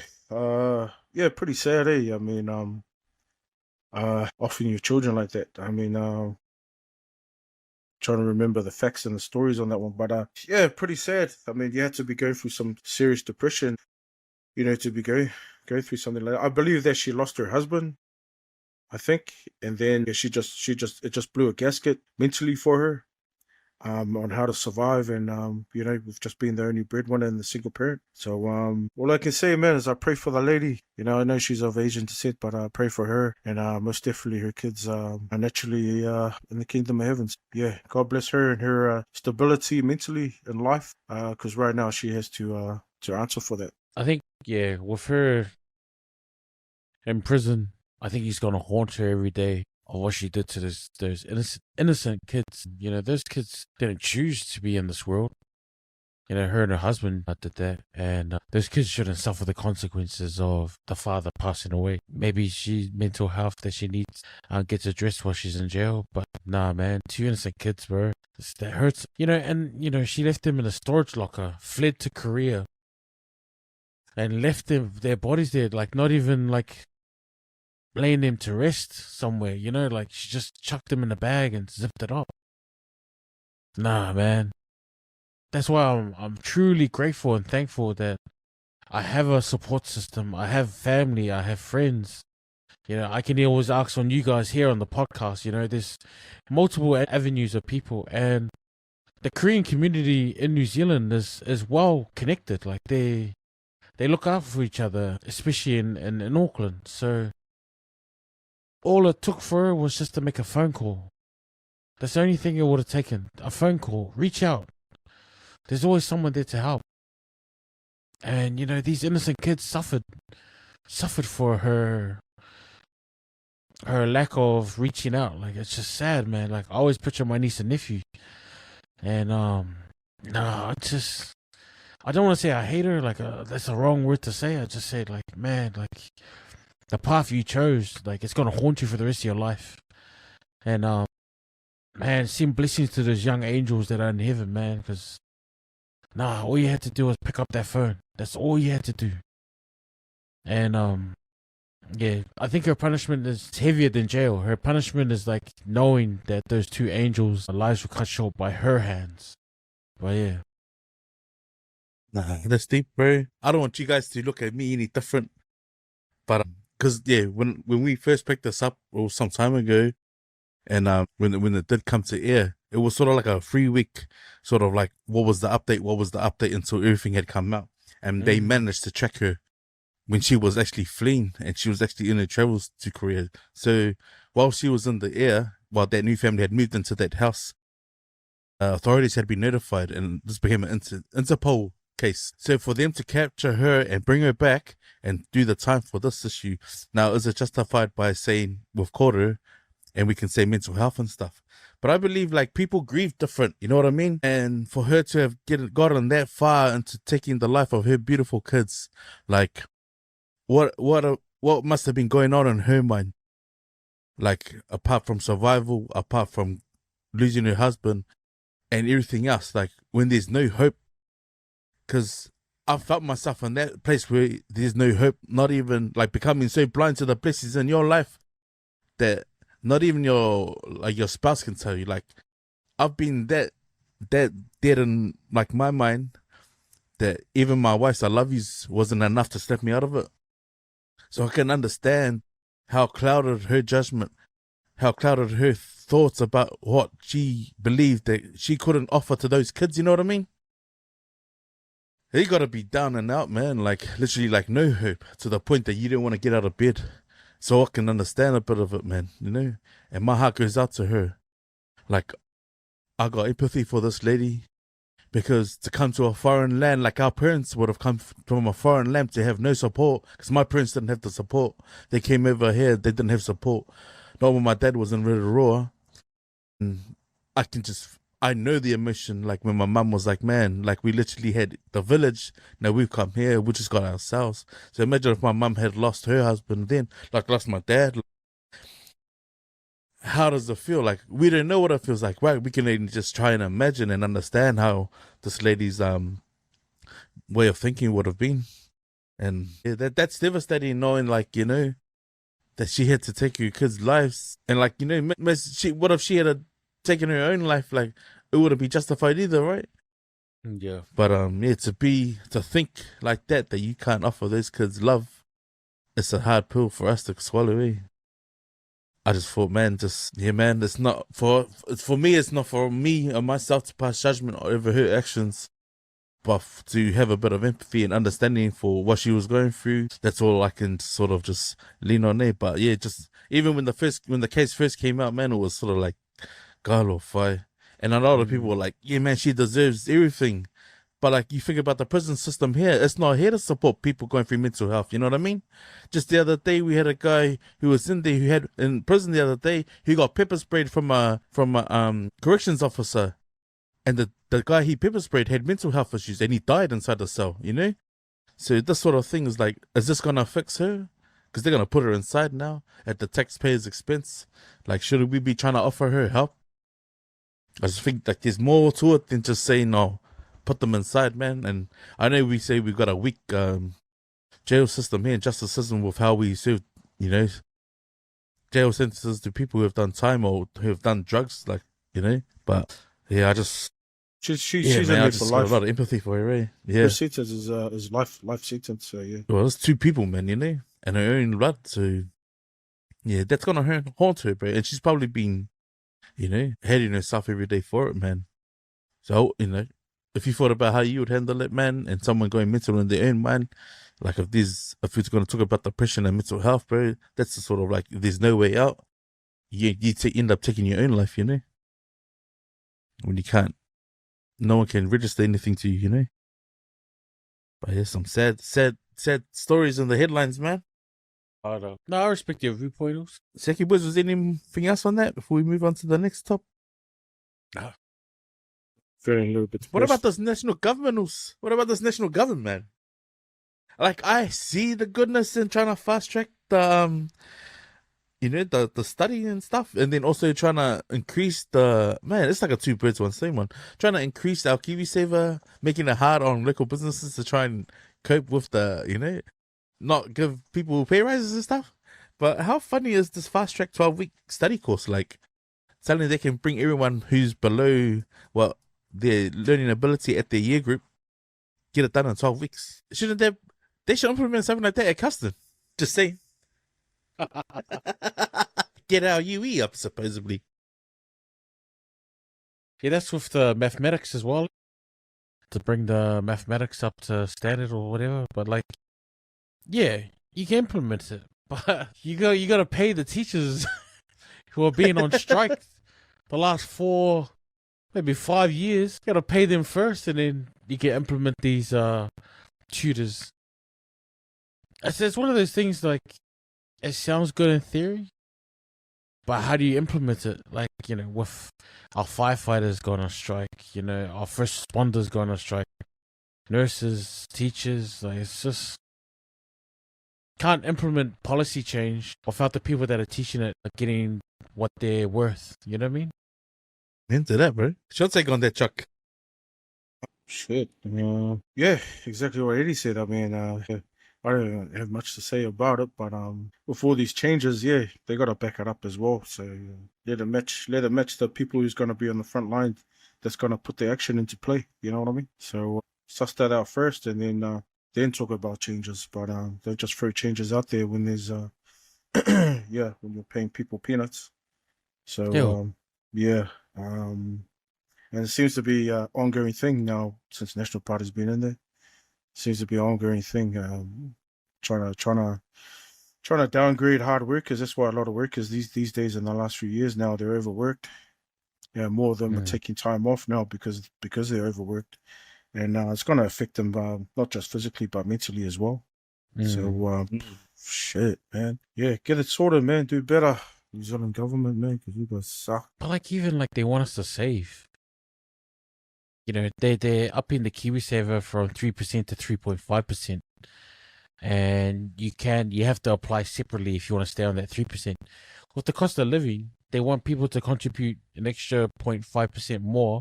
pretty sad, I mean, offering your children like that. I mean, trying to remember the facts and the stories on that one, but pretty sad. I mean, you had to be going through some serious depression, to be going through something like that. I believe that she lost her husband, I think, and then it just blew a gasket mentally for her. On how to survive and, with just being the only breadwinner and the single parent. So, all I can say, man, is I pray for the lady. I know she's of Asian descent, but I pray for her and most definitely her kids are naturally in the kingdom of heavens. Yeah, God bless her and her stability mentally in life, because right now she has to answer for that. I think, with her in prison, I think he's going to haunt her every day of what she did to those innocent kids. Those kids didn't choose to be in this world. You know, her and her husband did that, and those kids shouldn't suffer the consequences of the father passing away. Maybe she mental health that she needs gets addressed while she's in jail, but nah, man, 2 innocent kids, bro. That hurts, you know. And you know, she left them in a storage locker, fled to Korea, and left their bodies there, like not even like laying them to rest somewhere. You know, like she just chucked them in a bag and zipped it up. Nah, man. That's why I'm truly grateful and thankful that I have a support system. I have family. I have friends. You know, I can always ask on you guys here on the podcast. You know, there's multiple avenues of people, and the Korean community in New Zealand is well connected. Like they look out for each other, especially in Auckland. So all it took for her was just to make a phone call. That's the only thing it would have taken. A phone call. Reach out. There's always someone there to help. And, you know, these innocent kids suffered for her lack of reaching out. Like, it's just sad, man. Like, I always picture my niece and nephew. And, no, I don't want to say I hate her. Like, that's the wrong word to say. I just say, like, man, like, the path you chose, like, it's going to haunt you for the rest of your life. And, man, send blessings to those young angels that are in heaven, man, because all you had to do was pick up that phone. That's all you had to do. And yeah, I think her punishment is heavier than jail. Her punishment is like knowing that those 2 angels' lives were cut short by her hands. But yeah. Nah, that's deep, bro. I don't want you guys to look at me any different. But because yeah, when we first picked this up, it was some time ago, and when it did come to air, it was sort of like a 3-week sort of like what was the update until everything had come out, and they managed to track her when she was actually fleeing, and she was actually in her travels to Korea. So while she was in the air, while that new family had moved into that house, authorities had been notified, and this became an Interpol case. So for them to capture her and bring her back and do the time for this issue, now is it justified by saying we've caught her and we can say mental health and stuff? But I believe like people grieve different, you know what I mean? And for her to have gotten that far into taking the life of her beautiful kids, like what must have been going on in her mind? Like apart from survival, apart from losing her husband and everything else, like when there's no hope. Because I felt myself in that place where there's no hope, not even like becoming so blind to the blessings in your life that not even your spouse can tell you. Like I've been that dead in like my mind that even my wife's I love yous wasn't enough to snap me out of it. So I can understand how clouded her judgment, how clouded her thoughts about what she believed that she couldn't offer to those kids, you know what I mean? They gotta be down and out, man, like literally like no hope, to the point that you don't want to get out of bed. So I can understand a bit of it, man, you know? And my heart goes out to her. Like, I got empathy for this lady, because to come to a foreign land, like our parents would have come from a foreign land to have no support, because my parents didn't have the support. They came over here, they didn't have support. Not when my dad was in Rotorua. And I know the emotion, like when my mum was like, man, like we literally had the village, now we've come here, we just got ourselves. So imagine if my mum had lost her husband then, like lost my dad. How does it feel? Like we don't know what it feels like, right? We can even just try and imagine and understand how this lady's way of thinking would have been. And yeah, that's devastating, knowing like, you know, that she had to take her kids' lives. And like, you know, what if she had taken her own life? Like it wouldn't be justified either, right? Yeah. But yeah, to think like that you can't offer those kids love, it's a hard pill for us to swallow, eh? I just thought, man, it's not for me, it's not for me or myself to pass judgment over her actions, but to have a bit of empathy and understanding for what she was going through. That's all I can sort of just lean on there. But yeah, just even when the case first came out, man, it was sort of like, God or fire. And a lot of people were like, yeah, man, she deserves everything. But like you think about the prison system here, it's not here to support people going through mental health. You know what I mean? Just the other day, we had a guy who was in prison the other day, who got pepper sprayed from a corrections officer. And the guy he pepper sprayed had mental health issues and he died inside the cell, you know? So this sort of thing is like, is this going to fix her? Because they're going to put her inside now at the taxpayer's expense. Like, should we be trying to offer her help? I just think like there's more to it than just saying, no, put them inside, man. And I know we say we've got a weak jail system here, justice system with how we serve, you know, jail sentences to people who have done time or who have done drugs, like, you know. But yeah, I just She's yeah, in man, I there just for got a life. lot of empathy for her, eh? Yeah. Her sentence is life sentence. So yeah. Well, it's two people, man, you know, and her own blood. So yeah, that's gonna haunt her, bro. And she's probably been, you know, hating herself every day for it, man. So, you know, if you thought about how you would handle it, man, and someone going mental in their own mind, like if we're going to talk about depression and mental health, bro, that's the sort of like, if there's no way out, you end up taking your own life, you know? When you can't, no one can register anything to you, you know? But there's some sad stories in the headlines, man. I know. No, I respect your viewpoint. Seki Boys, was there anything else on that before we move on to the next top? Feeling a little bit. What about this national government? What about this national government, man? Like, I see the goodness in trying to fast track the, you know, the study and stuff, and then also trying to increase the, man, it's like a two birds one stone one. Trying to increase our Kiwisaver, making it hard on local businesses to try and cope with the, you know, not give people pay rises and stuff. But how funny is this fast track 12-week study course? Like, telling they can bring everyone who's below, well, their learning ability at their year group, get it done in 12 weeks. Shouldn't they should implement something like that at Custom? Just saying. Get our UE up, supposedly. Yeah, that's with the mathematics as well. To bring the mathematics up to standard or whatever. But like, yeah, you can implement it. But you got to pay the teachers who are being on strike the last 4, maybe 5 years. You got to pay them first, and then you can implement these tutors. It's one of those things, like, it sounds good in theory, but how do you implement it? Like, you know, with our firefighters going on strike, you know, our first responders going on strike, nurses, teachers, like, it's just can't implement policy change without the people that are teaching it getting what they're worth. You know what I mean? Into that, bro. Shall take on that, Chuck. Shit. Yeah, exactly what Eddie said. I mean, I don't have much to say about it, but with all these changes, yeah, they got to back it up as well. So let it match the people who's going to be on the front line, that's going to put the action into play. You know what I mean? So suss that out first, and then talk about changes. But don't just throw changes out there when there's yeah, when you're paying people peanuts. So yeah, and it seems to be an ongoing thing now since National Party's been in there. Seems to be an ongoing thing. Trying to downgrade hard workers. That's why a lot of workers these days in the last few years now, they're overworked. Yeah, more of them are taking time off now because they're overworked, and it's going to affect them not just physically but mentally as well. So shit, man. Yeah, get it sorted, man. Do better, New Zealand government, man, because you guys suck. But like, even like, they want us to save. You know, they're upping the Kiwisaver from 3% to 3.5%, and you have to apply separately if you want to stay on that 3%. With the cost of living, they want people to contribute an extra 0.5% more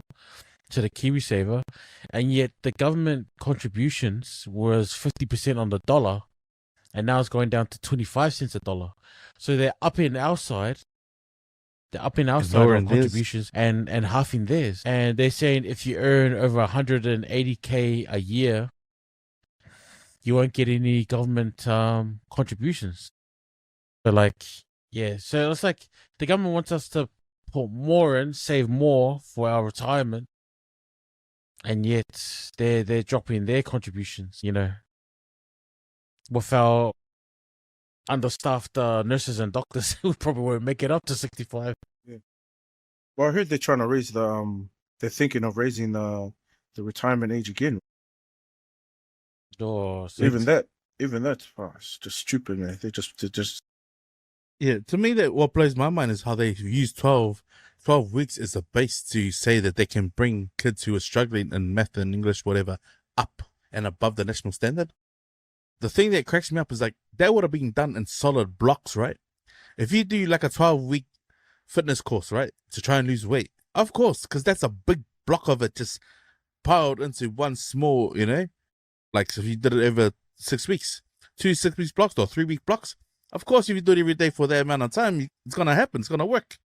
to the Kiwisaver, and yet the government contributions was 50% on the dollar, and now it's going down to 25 cents a dollar. So they're upping our side. They're upping our side on contributions and halving theirs. And they're saying if you earn over 180K a year, you won't get any government contributions. So like, yeah. So it's like the government wants us to put more in, save more for our retirement, and yet they're dropping their contributions, you know, with our understaffed nurses and doctors who probably won't make it up to 65. Yeah. Well, I heard they're trying to raise they're thinking of raising the retirement age again. Oh, so even that, it's just stupid, man. They just Yeah, to me, that what blows my mind is how they use 12 12 weeks is the base to say that they can bring kids who are struggling in math and English, whatever, up and above the national standard. The thing that cracks me up is like that would have been done in solid blocks, right? If you do like a 12-week fitness course, right, to try and lose weight, of course, because that's a big block of it just piled into one small, like so if you did it over 6 weeks, 2 6-week blocks or 3-week blocks, of course, if you do it every day for that amount of time, it's going to happen, it's going to work.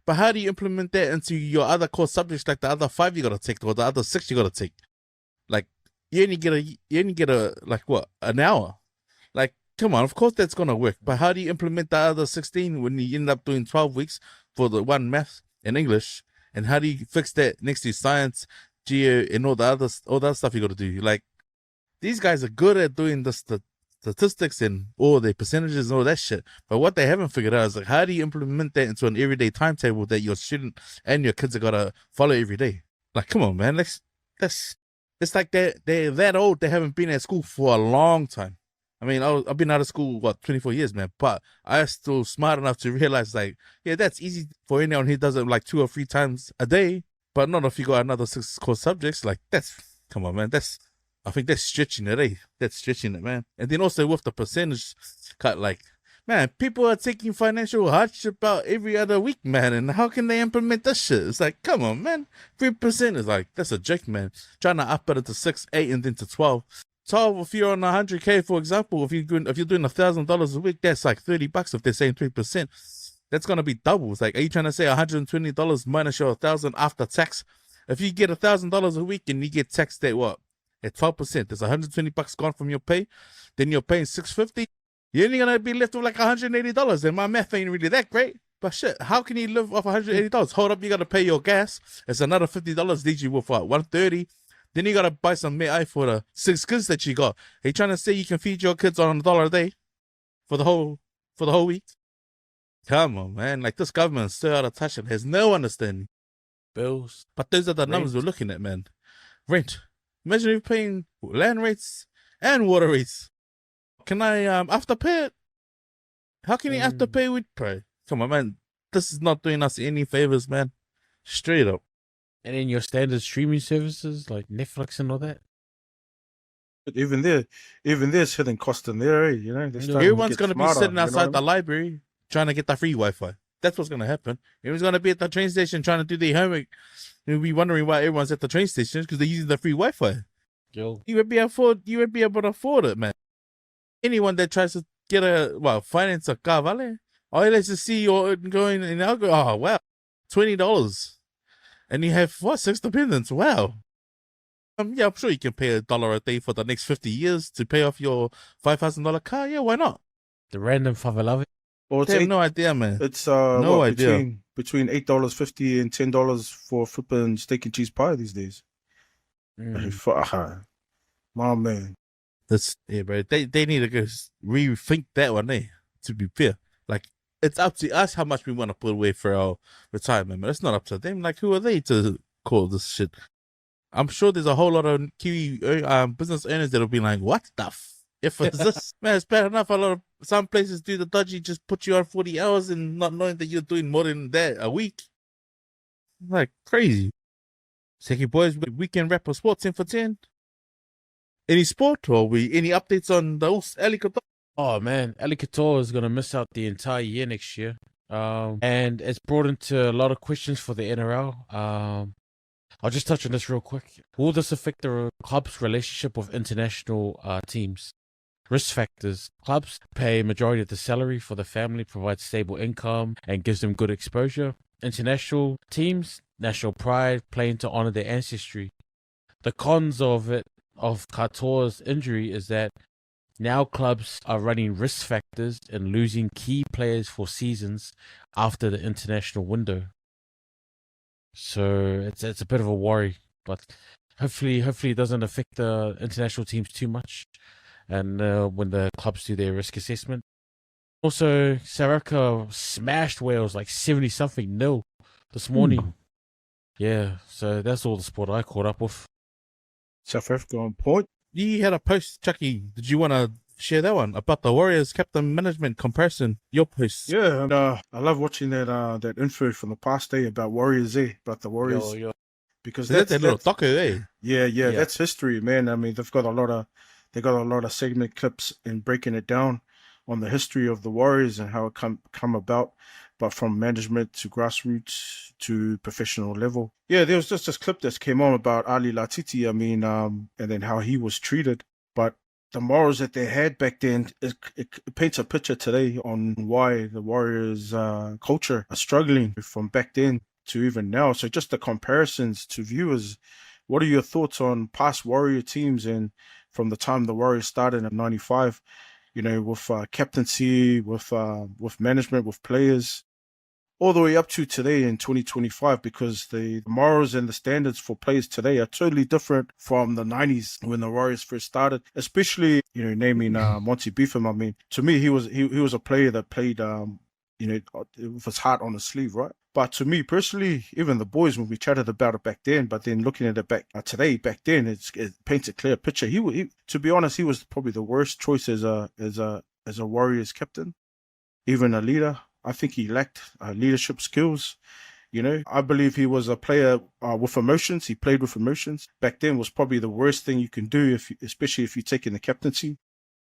But how do you implement that into your other core subjects, like the other 5 you got to take or the other 6 you got to take? Like, you only get a like what, an hour? Like, come on, of course that's going to work. But how do you implement the other 16 when you end up doing 12 weeks for the one math and English? And how do you fix that next to science, geo, and all the other stuff you got to do? Like, these guys are good at doing the statistics and all their percentages and all that shit. But what they haven't figured out is like, how do you implement that into an everyday timetable that your student and your kids are gotta follow every day? Like, come on, man. It's like they're that old. They haven't been at school for a long time. I mean, I've been out of school, 24 years, man. But I'm still smart enough to realize, like, yeah, that's easy for anyone who does it like 2 or 3 times a day. But not if you got another 6 core subjects. Like, come on, man. I think that's stretching it, eh? That's stretching it, man. And then also with the percentage cut, like, man, people are taking financial hardship out every other week, man. And how can they implement this shit? It's like, come on, man. 3% is like, that's a joke, man. Trying to up it to 6, 8, and then to 12. 12, if you're on 100K, for example, if you're doing $1,000 a week, that's like $30 if they're saying 3%. That's going to be double. It's like, are you trying to say $120 minus your 1,000 after tax? If you get $1,000 a week and you get taxed at what? At 12%, there's $120 gone from your pay. Then you're paying $650. You're only going to be left with like $180. And my math ain't really that great. But shit, how can you live off $180? Hold up, you got to pay your gas. It's another $50. Leaves you with what, $130? Then you got to buy some meat for the 6 kids that you got. Are you trying to say you can feed your kids on $1 a day for the whole week? Come on, man. Like, this government is so out of touch and has no understanding. Bills. But those are the numbers we're looking at, man. Rent. Imagine if you're paying land rates and water rates. Can I afterpay it? How can you afterpay with pay? Come on, man. This is not doing us any favors, man. Straight up. And then your standard streaming services like Netflix and all that. But even there's hidden cost in there, you know. Everyone's going to be sitting outside the library trying to get the free Wi-Fi. That's what's going to happen. Everyone's going to be at the train station trying to do their homework. You'll be wondering why everyone's at the train station because they're using the free Wi-Fi. Yo. You would be able to afford it, man. Anyone that tries to get finance a car, vale. All let's just see you going and I'll go, oh wow, $20. And you have 6 dependents. Wow. Yeah, I'm sure you can pay $1 a day for the next 50 years to pay off your $5,000 car. Yeah, why not? The random favelave. Well, I have no idea, man. It's no idea. Between $8.50 and $10 for flipping steak and cheese pie these days. My man. Bro. They need to go rethink that one, eh? To be fair, like, it's up to us how much we want to put away for our retirement, but it's not up to them. Like, who are they to call this shit? I'm sure there's a whole lot of Kiwi business owners that'll be like, what the if it's this? Man, it's bad enough. Some places do the dodgy, just put you on 40 hours and not knowing that you're doing more than that a week. Like, crazy. Seki boys, weekend rap or sports 10 for 10. Any sport or any updates on those Ali Couture? Oh man, Ali Couture is gonna miss out the entire year next year. And it's brought into a lot of questions for the NRL. I'll just touch on this real quick. Will this affect the club's relationship with international teams? Risk factors. Clubs pay majority of the salary for the family, provide stable income, and gives them good exposure. International teams, national pride, playing to honor their ancestry. The cons of Couture's injury is that now clubs are running risk factors and losing key players for seasons after the international window. So it's a bit of a worry, but hopefully it doesn't affect the international teams too much. And when the clubs do their risk assessment. Also, Saraka smashed Wales like 70-something nil this morning. Yeah, so that's all the sport I caught up with. South Africa on point. You had a post, Chucky. Did you want to share that one about the Warriors captain management comparison. Your post. Yeah, and I love watching that info from the past day about Warriors, about the Warriors, because Is that their little that's doco, eh? yeah, that's history, man. I mean, they got a lot of segment clips and breaking it down on the history of the Warriors and how it come about, but from management to grassroots to professional level. Yeah, there was just this clip that came on about Ali Latiti. I mean, and then how he was treated, but the morals that they had back then, it paints a picture today on why the Warriors culture are struggling from back then to even now. So just the comparisons to viewers, what are your thoughts on past Warrior teams and from the time the Warriors started in '95? You know, with captaincy, with management, with players, all the way up to today in 2025, because the morals and the standards for players today are totally different from the 90s when the Warriors first started, especially, you know, naming Monty Beefham. I mean, to me, he was a player that played, you know, with his heart on his sleeve, right? But to me personally, even the boys, when we chatted about it back then, but then looking at it back today, back then, it paints a clear picture. He, to be honest, he was probably the worst choice as a Warriors captain, even a leader. I think he lacked leadership skills. You know, I believe he was a player with emotions. He played with emotions. Back then was probably the worst thing you can do, especially if you're taking the captaincy.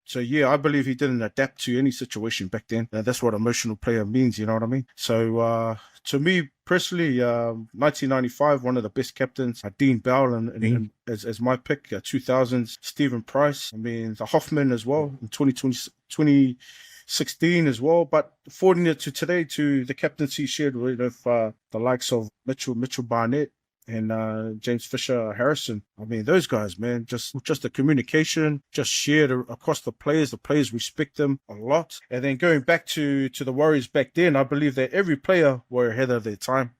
So yeah, I believe he didn't adapt to any situation back then. That's what emotional player means, you know what I mean? So to me personally, 1995, one of the best captains, Dean Bell, and as my pick, 2000s, Stephen Price. I mean, the Hoffman as well in 2016 as well. But forwarding it to today, to the captaincy shared with the likes of Mitchell Barnett and James Fisher Harrison. I mean, those guys, man, just the communication, just shared across the players. The players respect them a lot. And then going back to the Warriors back then, I believe that every player were ahead of their time.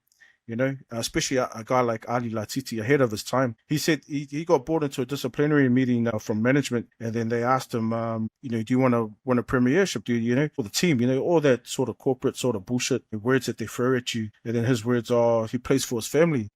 You know, especially a guy like Ali Latiti, ahead of his time. He said he got brought into a disciplinary meeting from management, and then they asked him, you know, do you want to win a premiership? Do you know, for the team? You know, all that sort of corporate sort of bullshit, the words that they throw at you. And then his words are, he plays for his family.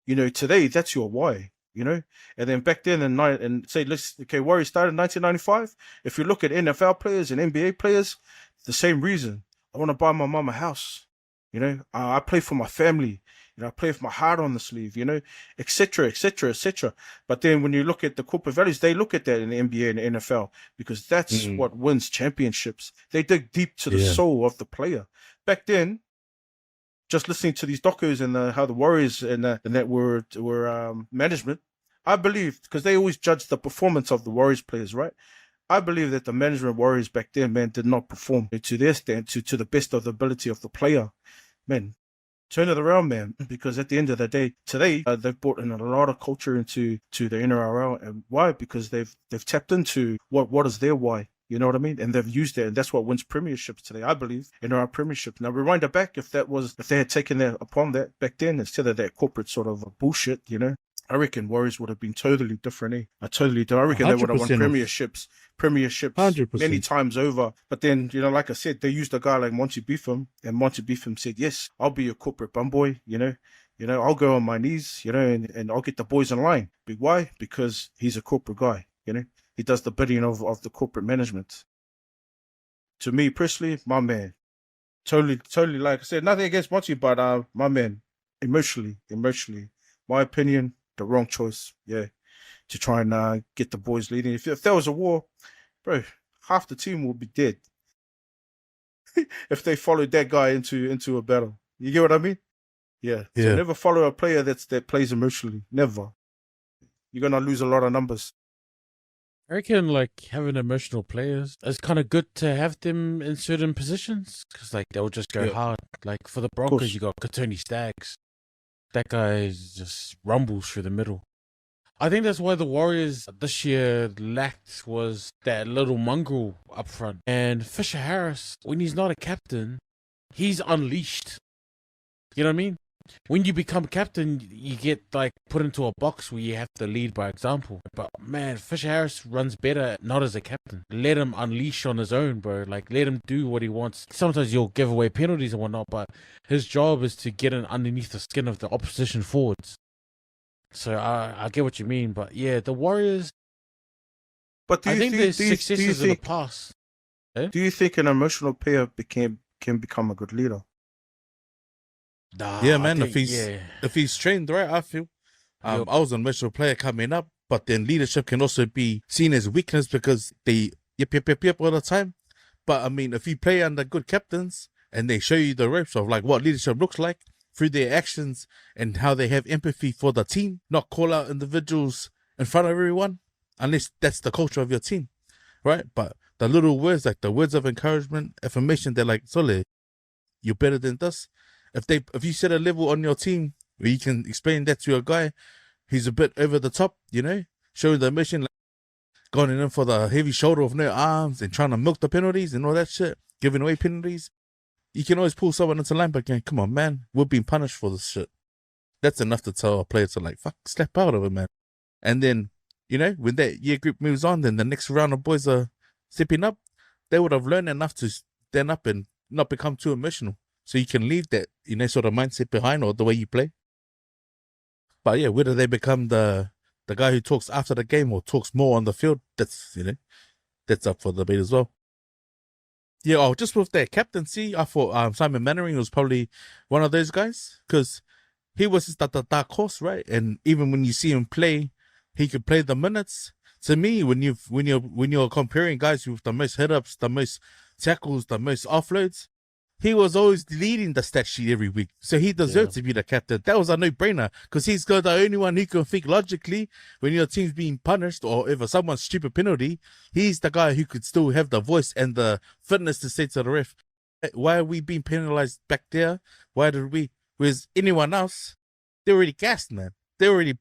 You know, today, that's your why, you know? And then back then, Warriors started in 1995. If you look at NFL players and NBA players, the same reason. I want to buy my mom a house. You know, I play for my family. You know, I play with my heart on the sleeve, you know, etc., etc., etc. But then when you look at the corporate values, they look at that in the NBA and the NFL because that's what wins championships. They dig deep to the soul of the player. Back then, just listening to these docos and how the Warriors and that were management, I believe, because they always judge the performance of the Warriors players, right? I believe that the management Warriors back then, man, did not perform to their stand, to the best of the ability of the player. Man, turn it around, man, because at the end of the day, today, they've brought in a lot of culture into the NRL. And why? Because they've tapped into what is their why. You know what I mean? And they've used it, and that's what wins premierships today, I believe, in our premiership. Now, rewind it back, if they had taken that upon that back then, instead of that corporate sort of bullshit, you know, I reckon Warriors would have been totally different, eh? I reckon they would have won premierships 100%. Many times over. But then, you know, like I said, they used a guy like Monty Beefham, and Monty Beefham said, yes, I'll be your corporate bum boy, you know, I'll go on my knees, you know, and I'll get the boys in line. But why? Because he's a corporate guy, you know. He does the bidding of the corporate management. To me personally, my man, totally, like I said, nothing against Monty, but my man, emotionally, my opinion, the wrong choice. Yeah, to try and get the boys leading. If there was a war, bro, half the team will be dead. If they followed that guy into a battle, you get what I mean? Yeah. So never follow a player that plays emotionally. Never. You're gonna lose a lot of numbers. I reckon, like, having emotional players, it's kind of good to have them in certain positions because, like, they'll just go hard. Like, for the Broncos, you got Katoni Staggs. That guy just rumbles through the middle. I think that's why the Warriors this year lacked was that little mongrel up front. And Fisher Harris, when he's not a captain, he's unleashed. You know what I mean? When you become captain, you get like put into a box where you have to lead by example. But man, Fisher Harris runs better not as a captain. Let him unleash on his own, bro. Like, let him do what he wants. Sometimes you'll give away penalties and whatnot, but his job is to get in underneath the skin of the opposition forwards. So I get what you mean, but yeah, the Warriors, But do I you think think there's do you, do you successes in the think past. do you think an emotional player can become a good leader? Yeah, Nah, I man. think yeah. If he's trained right, I feel. Yup. I was an emotional player coming up, but then leadership can also be seen as weakness because they yep all the time. But I mean, if you play under good captains and they show you the ropes of like what leadership looks like through their actions and how they have empathy for the team, not call out individuals in front of everyone, unless that's the culture of your team, right? But the little words, like the words of encouragement, affirmation, they're like, Sole, you're better than this. If you set a level on your team where you can explain that to a guy who's a bit over the top, showing the mission, like going in for the heavy shoulder of no arms and trying to milk the penalties and all that shit, giving away penalties, you can always pull someone into line back and come on, man, we're being punished for this shit. That's enough to tell a player to like, fuck, step out of it, man. And then, when that year group moves on, then the next round of boys are stepping up, they would have learned enough to stand up and not become too emotional. So you can leave that, sort of mindset behind or the way you play. But yeah, whether they become the guy who talks after the game or talks more on the field, that's up for debate as well. Yeah, just with their captaincy, I thought Simon Mannering was probably one of those guys because he was just the dark horse, right? And even when you see him play, he could play the minutes. To me, when you're comparing guys with the most hit-ups, the most tackles, the most offloads, he was always leading the stat sheet every week. So he deserved to be the captain. That was a no-brainer because he's the only one who can think logically when your team's being punished or if someone's stupid penalty, he's the guy who could still have the voice and the fitness to say to the ref, why are we being penalized back there? Why did we? Whereas anyone else, they're already gassed, man. They're already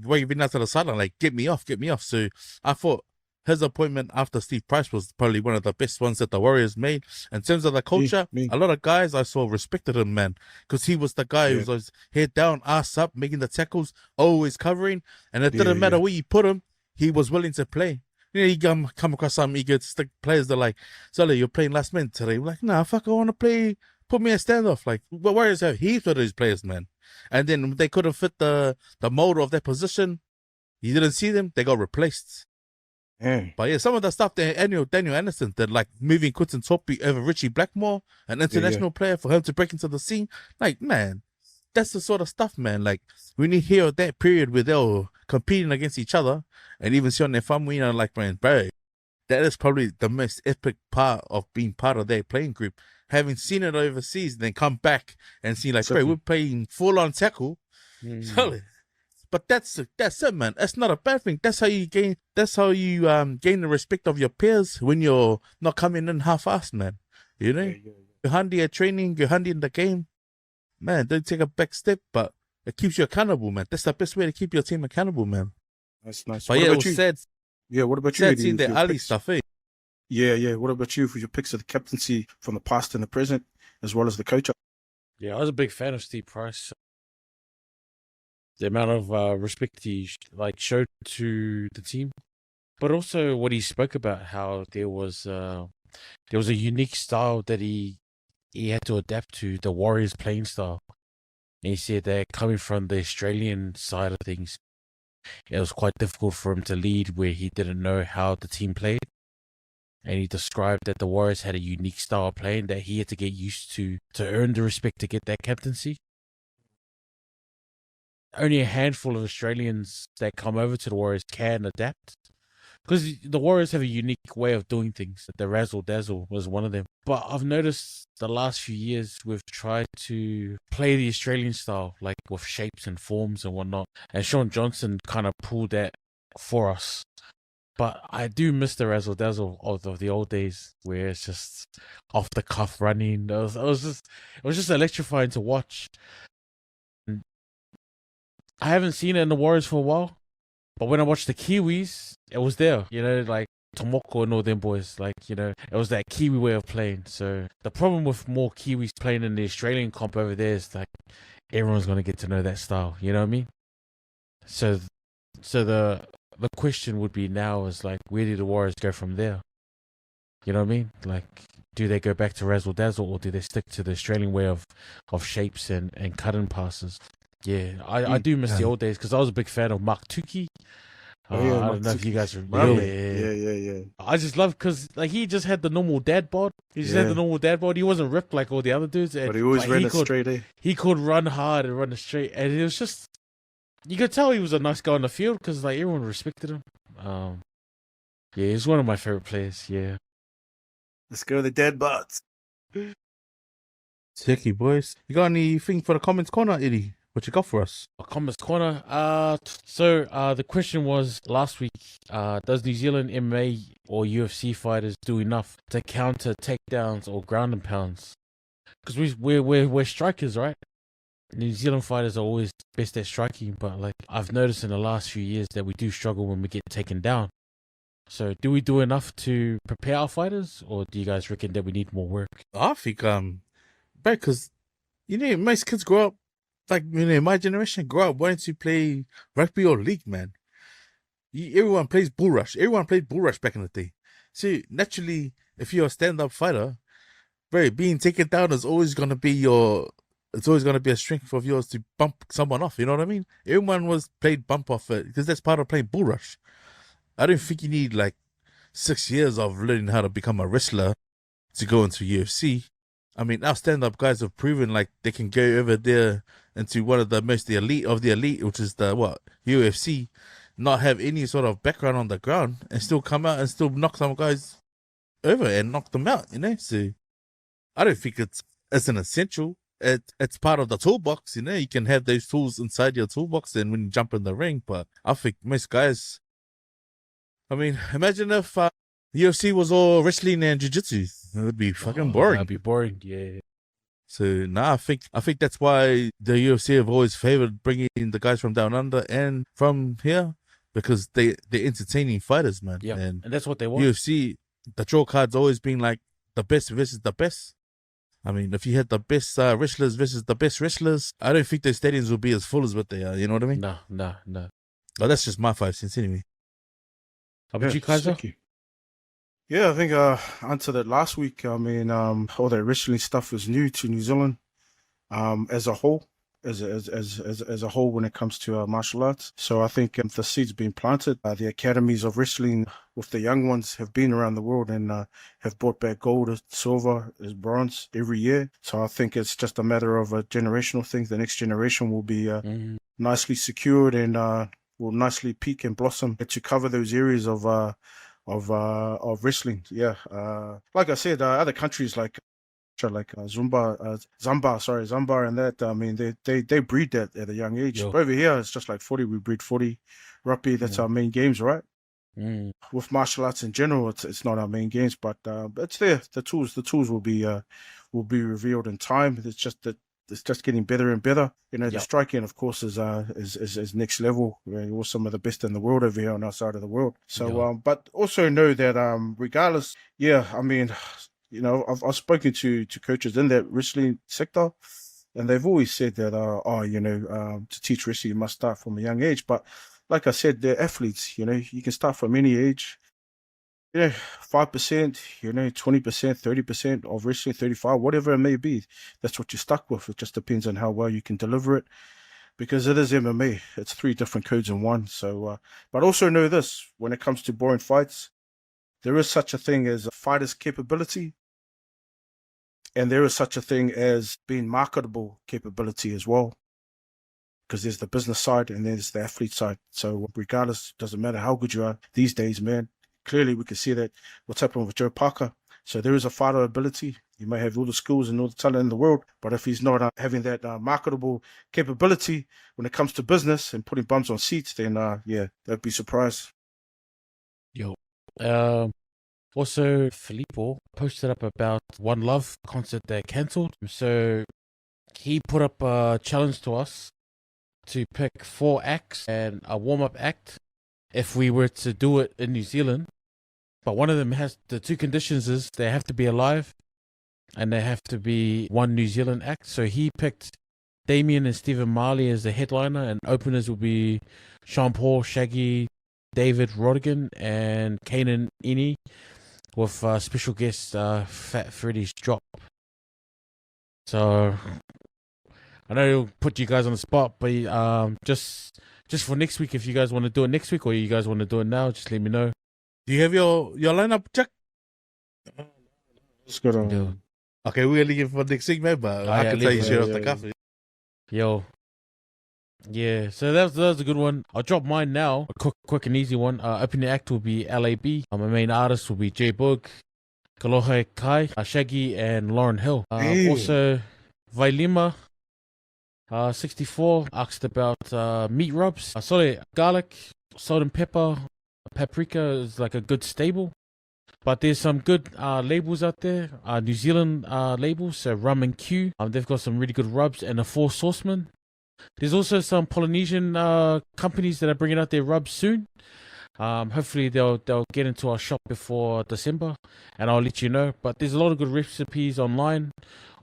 waving out to the sideline like, get me off. So I thought his appointment after Steve Price was probably one of the best ones that the Warriors made. In terms of the culture, a lot of guys I saw respected him, man, because he was the guy who was always head down, ass up, making the tackles, always covering, and it didn't matter where you put him, he was willing to play. You come across some egotistic players that are like, Sully, you're playing last minute today. We're like, nah, fuck, I want to play, put me a standoff. Like, what Warriors have heaps of those players, man. And then they couldn't fit the mold of their position. You didn't see them, they got replaced. Yeah. But yeah, some of the stuff that Daniel Anderson did, like moving Quinton Topi over Richie Blackmore, an international player, for him to break into the scene, like, man, that's the sort of stuff, man. Like, when you hear that period where they were competing against each other and even showing their family, like, man, bro, that is probably the most epic part of being part of their playing group. Having seen it overseas and then come back and see, like, bro, we're playing full-on tackle. But that's it, man. That's not a bad thing. That's how you gain gain the respect of your peers when you're not coming in half-assed, man. You're handy at training, you're handy in the game. Man, don't take a back step, but it keeps you accountable, man. That's the best way to keep your team accountable, man. That's nice. But what yeah, about it was sad. Yeah, what about you? Sad seeing the Ali stuff, eh? Yeah. What about you for your picks of the captaincy from the past and the present, as well as the coach? Yeah, I was a big fan of Steve Price. The amount of respect he showed to the team, but also what he spoke about, how there was a unique style that he had to adapt to, the Warriors playing style. And he said that coming from the Australian side of things, it was quite difficult for him to lead where he didn't know how the team played. And he described that the Warriors had a unique style of playing that he had to get used to earn the respect to get that captaincy. Only a handful of Australians that come over to the Warriors can adapt. Because the Warriors have a unique way of doing things. The razzle-dazzle was one of them. But I've noticed the last few years we've tried to play the Australian style, like with shapes and forms and whatnot. And Sean Johnson kind of pulled that for us. But I do miss the razzle-dazzle of the old days where it's just off the cuff running. It was just electrifying to watch. I haven't seen it in the Warriors for a while, but when I watched the Kiwis, it was there, like Tomoko and all them boys, it was that Kiwi way of playing. So the problem with more Kiwis playing in the Australian comp over there is like everyone's going to get to know that style, you know what I mean? So the question would be now is like, where do the Warriors go from there? You know what I mean? Like, do they go back to razzle dazzle or do they stick to the Australian way of shapes and cut-in passes? Yeah, I do miss the old days because I was a big fan of Mark Tukey. Oh, yeah, I don't know if you guys Rugby. remember. Yeah. I just love because like he just had the normal dad bod. He just had the normal dad bod. He wasn't ripped like all the other dudes. But he always ran it straight, eh? He could run hard and run it straight, and it was just you could tell he was a nice guy on the field because like everyone respected him. Yeah, he's one of my favorite players. Yeah. Let's go the dead butts. Sicky, boys. You got anything for the comments corner, Eddie? What you got for us? Comments corner. So the question was last week. Does New Zealand MMA or UFC fighters do enough to counter takedowns or ground and pounds? Because we're strikers, right? New Zealand fighters are always best at striking, but like I've noticed in the last few years that we do struggle when we get taken down. So do we do enough to prepare our fighters, or do you guys reckon that we need more work? I think because most kids grow up like my generation grow up wanting to play rugby or league, man. Everyone plays bull rush. Everyone played bull rush back in the day. So naturally, if you're a stand-up fighter, being taken down is always gonna be it's always gonna be a strength of yours to bump someone off. You know what I mean? Everyone was played bump off it because that's part of playing bull rush. I don't think you need like 6 years of learning how to become a wrestler to go into UFC. I mean, our stand-up guys have proven like they can go over there into one of the elite of the elite, which is the UFC, not have any sort of background on the ground and still come out and still knock some guys over and knock them out. So I don't think it's an essential. It's part of the toolbox. You can have those tools inside your toolbox and when you jump in the ring. But I think most guys. I mean, imagine if UFC was all wrestling and jiu-jitsu. It would be fucking boring. That'd be boring, yeah. So, I think that's why the UFC have always favored bringing in the guys from down under and from here because they're entertaining fighters, man. Yeah, and that's what they want. UFC, the draw card's always been like the best versus the best. I mean, if you had the best wrestlers versus the best wrestlers, I don't think those stadiums will be as full as what they are. You know what I mean? No. But that's just my 5 cents anyway. How about you, Kaisar? Yeah, I think answered that last week. I mean, all that wrestling stuff is new to New Zealand, as a whole, as a whole when it comes to martial arts. So I think the seed's been planted. The academies of wrestling with the young ones have been around the world and have brought back gold, silver, bronze every year. So I think it's just a matter of a generational thing. The next generation will be nicely secured and will nicely peak and blossom to cover those areas of wrestling. Yeah. Like I said, other countries like Zamba, and that. I mean, they breed that at a young age. But over here, it's just like 40. We breed 40. Rugby, that's our main games, right? With martial arts in general, it's not our main games, but it's there. The tools will be revealed in time. It's just that. It's just getting better and better. The striking, of course, is next level. We're some of the best in the world over here on our side of the world. So, but also know that regardless, I mean, I've spoken to coaches in that wrestling sector, and they've always said that, to teach wrestling, you must start from a young age. But like I said, they're athletes. You can start from any age. 5%, 20%, 30% of wrestling, 35%, whatever it may be. That's what you're stuck with. It just depends on how well you can deliver it, because it is MMA. It's 3 different codes in one. So, but also know this: when it comes to boring fights, there is such a thing as a fighter's capability, and there is such a thing as being marketable capability as well. Because there's the business side and there's the athlete side. So regardless, it doesn't matter how good you are these days, man. Clearly, we can see that what's happening with Joe Parker. So there is a fighter ability. You may have all the skills and all the talent in the world, but if he's not having that marketable capability when it comes to business and putting bums on seats, then they'd be surprised. Also, Filippo posted up about One Love concert that cancelled. So he put up a challenge to us to pick 4 acts and a warm-up act if we were to do it in New Zealand. But one of them has the 2 conditions is they have to be alive and they have to be one New Zealand act. So he picked Damien and Stephen Marley as the headliner, and openers will be Sean Paul, Shaggy, David Rodigan, and Kanan Ini, with special guest Fat Freddy's Drop. So I know it'll put you guys on the spot, but just just for next week, if you guys want to do it next week or you guys want to do it now, just let me know. Do you have your lineup, Jack? It's good. Yeah. Okay, we're leaving for next week, man, but I yeah, can tell you leave it. straight off the Yeah, cuff. Yo. Yeah, so that was a good one. I'll drop mine now. A quick and easy one. Opening act will be LAB. My main artist will be J Boog, Kalohe Kai, Shaggy, and Lauren Hill. Hey. Also, Vailima, 64, asked about meat rubs. Sorry, garlic, salt and pepper. Paprika is like a good staple. But there's some good labels out there. New Zealand labels, so Rum and Q. They've got some really good rubs and a 4 Sauceman. There's also some Polynesian companies that are bringing out their rubs soon. Hopefully they'll get into our shop before December, and I'll let you know. But there's a lot of good recipes online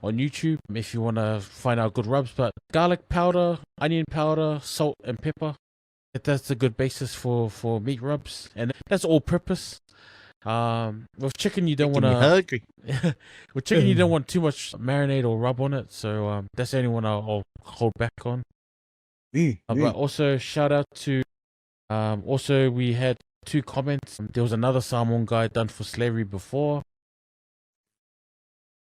on YouTube if you want to find out good rubs. But garlic powder, onion powder, salt and pepper, that's a good basis for meat rubs, and that's all purpose. With chicken you don't want to with chicken you don't want too much marinade or rub on it, so that's the only one I'll hold back on. But also shout out to also we had 2 comments. There was another Samoan guy done for slavery before.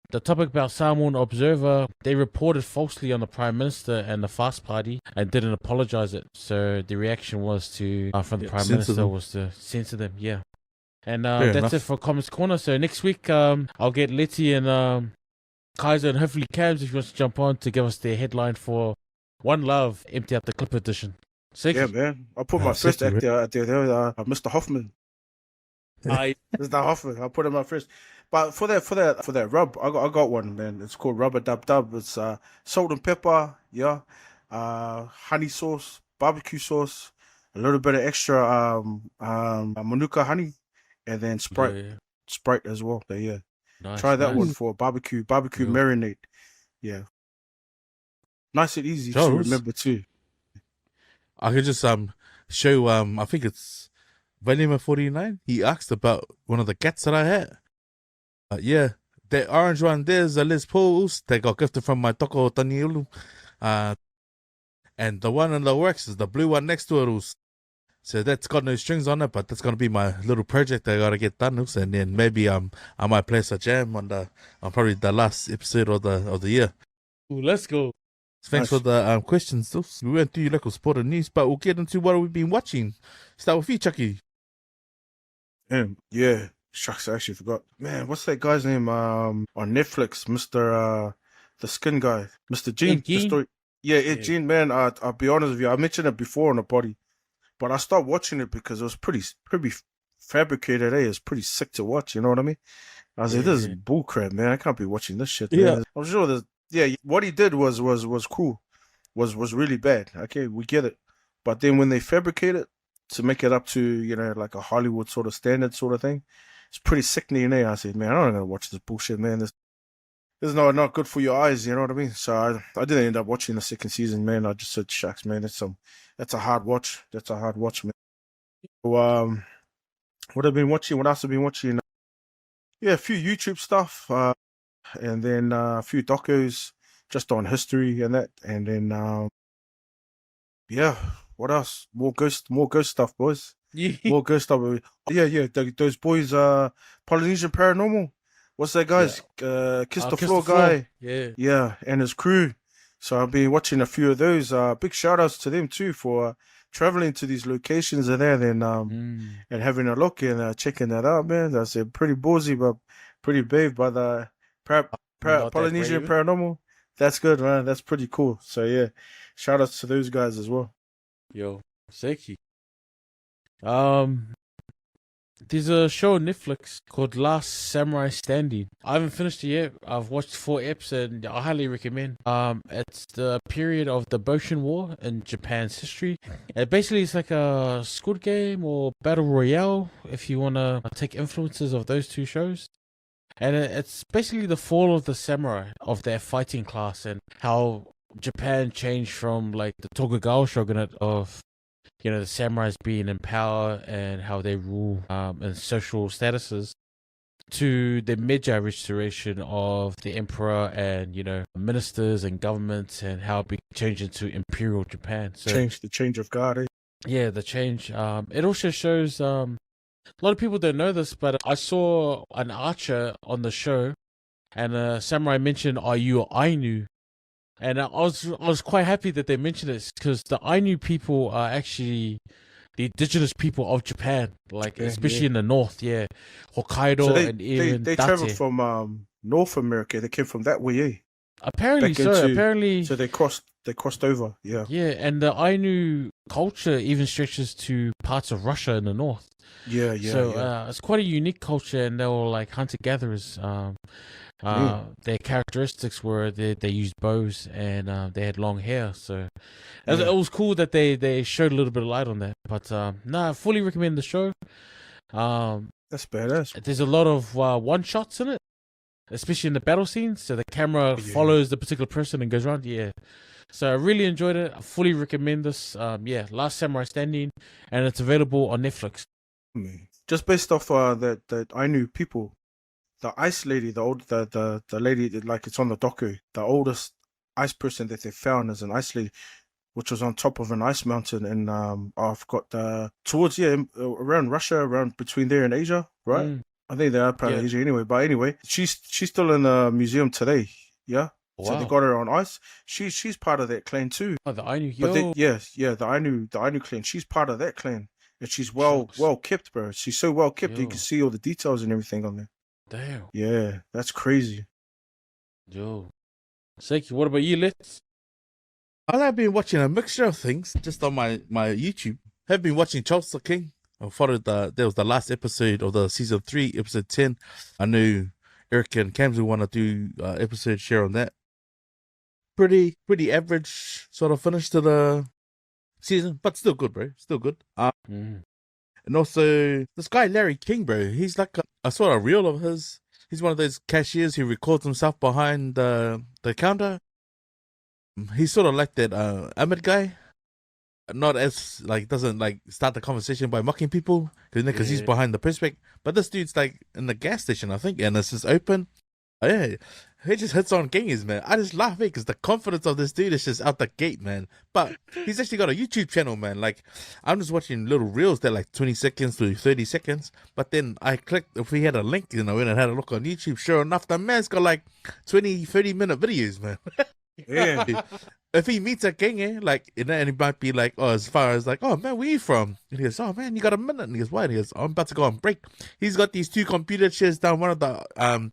The topic about Samoan Observer, they reported falsely on the Prime Minister and the Fast Party and didn't apologize it. So the reaction was to from the Prime Minister was to censor them. Yeah. And that's it for Comments Corner. So next week I'll get Leti and Kaisar and hopefully Cabs if you want to jump on to give us their headline for One Love, Empty Out the Clip edition. Yeah, man. I'll put my first act there, Mr. Hoffman. Mr. Hoffman. I'll put him up first. But for that rub, I got one, man. It's called Rubber Dub Dub. It's salt and pepper, honey sauce, barbecue sauce, a little bit of extra manuka honey, and then Sprite. Sprite as well. So, yeah. Nice, try that one for barbecue marinade. Yeah. Nice and easy to remember too. I could just show I think it's Volume 49. He asked about one of the cats that I had. Yeah, the orange one there's a Les Pauls. They got gifted from my Toko Taniulu. And the one in the works is the blue one next to it. So that's got no strings on it, but that's gonna be my little project I gotta get done. And then maybe I might place a jam on probably the last episode of the year. Ooh, let's go. Thanks for the questions. We went through local sport and news, but we'll get into what we've been watching. Start with you, Chucky. Yeah. Shucks, I actually forgot. Man, what's that guy's name? On Netflix, Mr. The skin guy, Mr. Gene. Ed Gene. Man, I'll be honest with you. I mentioned it before on the body, but I stopped watching it because it was pretty fabricated. It's pretty sick to watch. You know what I mean? I was like, this is bullcrap, man. I can't be watching this shit. Yeah, man. I'm sure that. Yeah, what he did was cool, was really bad. Okay, we get it, but then when they fabricate it to make it up to like a Hollywood sort of standard sort of thing, it's pretty sickening. I said, man, I'm not gonna watch this bullshit, man. This is not good for your eyes. You know what I mean? So I didn't end up watching the second season, man. I just said, shucks, man, that's a hard watch. That's a hard watch, man. So, what I've been watching? What else I've been watching? Yeah, a few YouTube stuff. And then a few docos just on history and that, and then what else? More ghost stuff, boys. More ghost stuff. Those boys, Polynesian Paranormal. What's that guy's? Kiss the Floor guy. Yeah, and his crew. So I've been watching a few of those. Big shout outs to them too for traveling to these locations and then and having a look and checking that out, man. That's pretty ballsy, but pretty brave by the Polynesian Paranormal. That's good, man. That's pretty cool. So yeah, shout outs to those guys as well. Yo, Seki. There's a show on Netflix called Last Samurai Standing. I haven't finished it yet. I've watched 4 episodes and I highly recommend. It's the period of the Boshin War in Japan's history. Basically, it's like a Squid Game or Battle Royale if you want to take influences of those 2 shows. And it's basically the fall of the samurai, of their fighting class, and how Japan changed from like the Tokugawa shogunate of, the samurais being in power and how they rule in social statuses to the Meiji restoration of the emperor and, you know, ministers and governments, and how it be changed into Imperial Japan. So The change of guard. Eh? yeah, the change. It also shows a lot of people don't know this, but I saw an archer on the show, and a samurai mentioned, "Are you Ainu?" And I was quite happy that they mentioned it, because the Ainu people are actually the indigenous people of Japan, like especially in the north, Hokkaido, So and even they Date. traveled from North America. They came from that way, eh? Apparently back so. into- Apparently, So they crossed over. Yeah. yeah. And the Ainu culture even stretches to parts of Russia in the north. Yeah. So it's quite a unique culture, and they were like hunter gatherers. Their characteristics were they used bows, and they had long hair. So it was cool that they showed a little bit of light on that. But I fully recommend the show. That's badass. There's a lot of one shots in it, especially in the battle scenes. So the camera follows the particular person and goes around. Yeah. So I really enjoyed it. I fully recommend this. Last Samurai Standing, and it's available on Netflix. Just based off that I knew people, the ice lady, the lady that, like, it's on the docu, the oldest ice person that they found is an ice lady, which was on top of an ice mountain, and I've got towards around Russia, around between there and Asia, right? I think they are part of Asia anyway. But anyway, she's still in the museum today. Yeah. Wow. So they got her on ice. She's part of that clan too. Oh, the Ainu. But the Ainu clan. She's part of that clan, and she's well kept, bro. She's so well kept that you can see all the details and everything on there. Damn. Yeah, that's crazy. Yo. Seki, what about you, Let's? I've been watching a mixture of things just on my YouTube. I've been watching Tulsa King. I followed there was the last episode of the season 3, episode 10. I knew Eric and Cams would want to do episode share on that. Pretty average sort of finish to the season, but still good, bro. Still good. And also this guy Larry King, bro. He's like I saw a reel of his. He's one of those cashiers who records himself behind the counter. He's sort of like that Ahmed guy. Not as like doesn't like start the conversation by mocking people because he's behind the perspex. But this dude's like in the gas station, I think, and it's just open. Yeah, he just hits on gangers, man. I just laugh because the confidence of this dude is just out the gate, man. But he's actually got a YouTube channel, man. Like, I'm just watching little reels that like 20 seconds to 30 seconds. But then I clicked, if we had a link, and I had a look on YouTube. Sure enough, the man's got like 20, 30-minute videos, man. Yeah. If he meets a gang, like, and he might be like, oh, as far as like, oh man, where you from? And he goes, oh man, you got a minute? And he goes, why? And he goes, I'm about to go on break. He's got these 2 computer chairs down one of the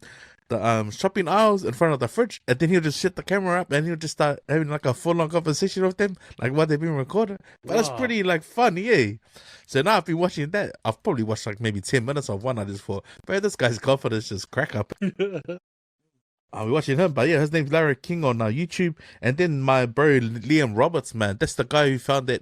shopping aisles in front of the fridge, and then he'll just shut the camera up and he'll just start having like a full-on conversation with them, like what they've been recording. But that's pretty like fun, yeah. So now I've been watching that. I've probably watched like maybe 10 minutes of one. I just thought, man, this guy's confidence just crack up. I'll be watching him, but yeah, his name's Larry King on YouTube. And then my bro Liam Roberts, man, that's the guy who found that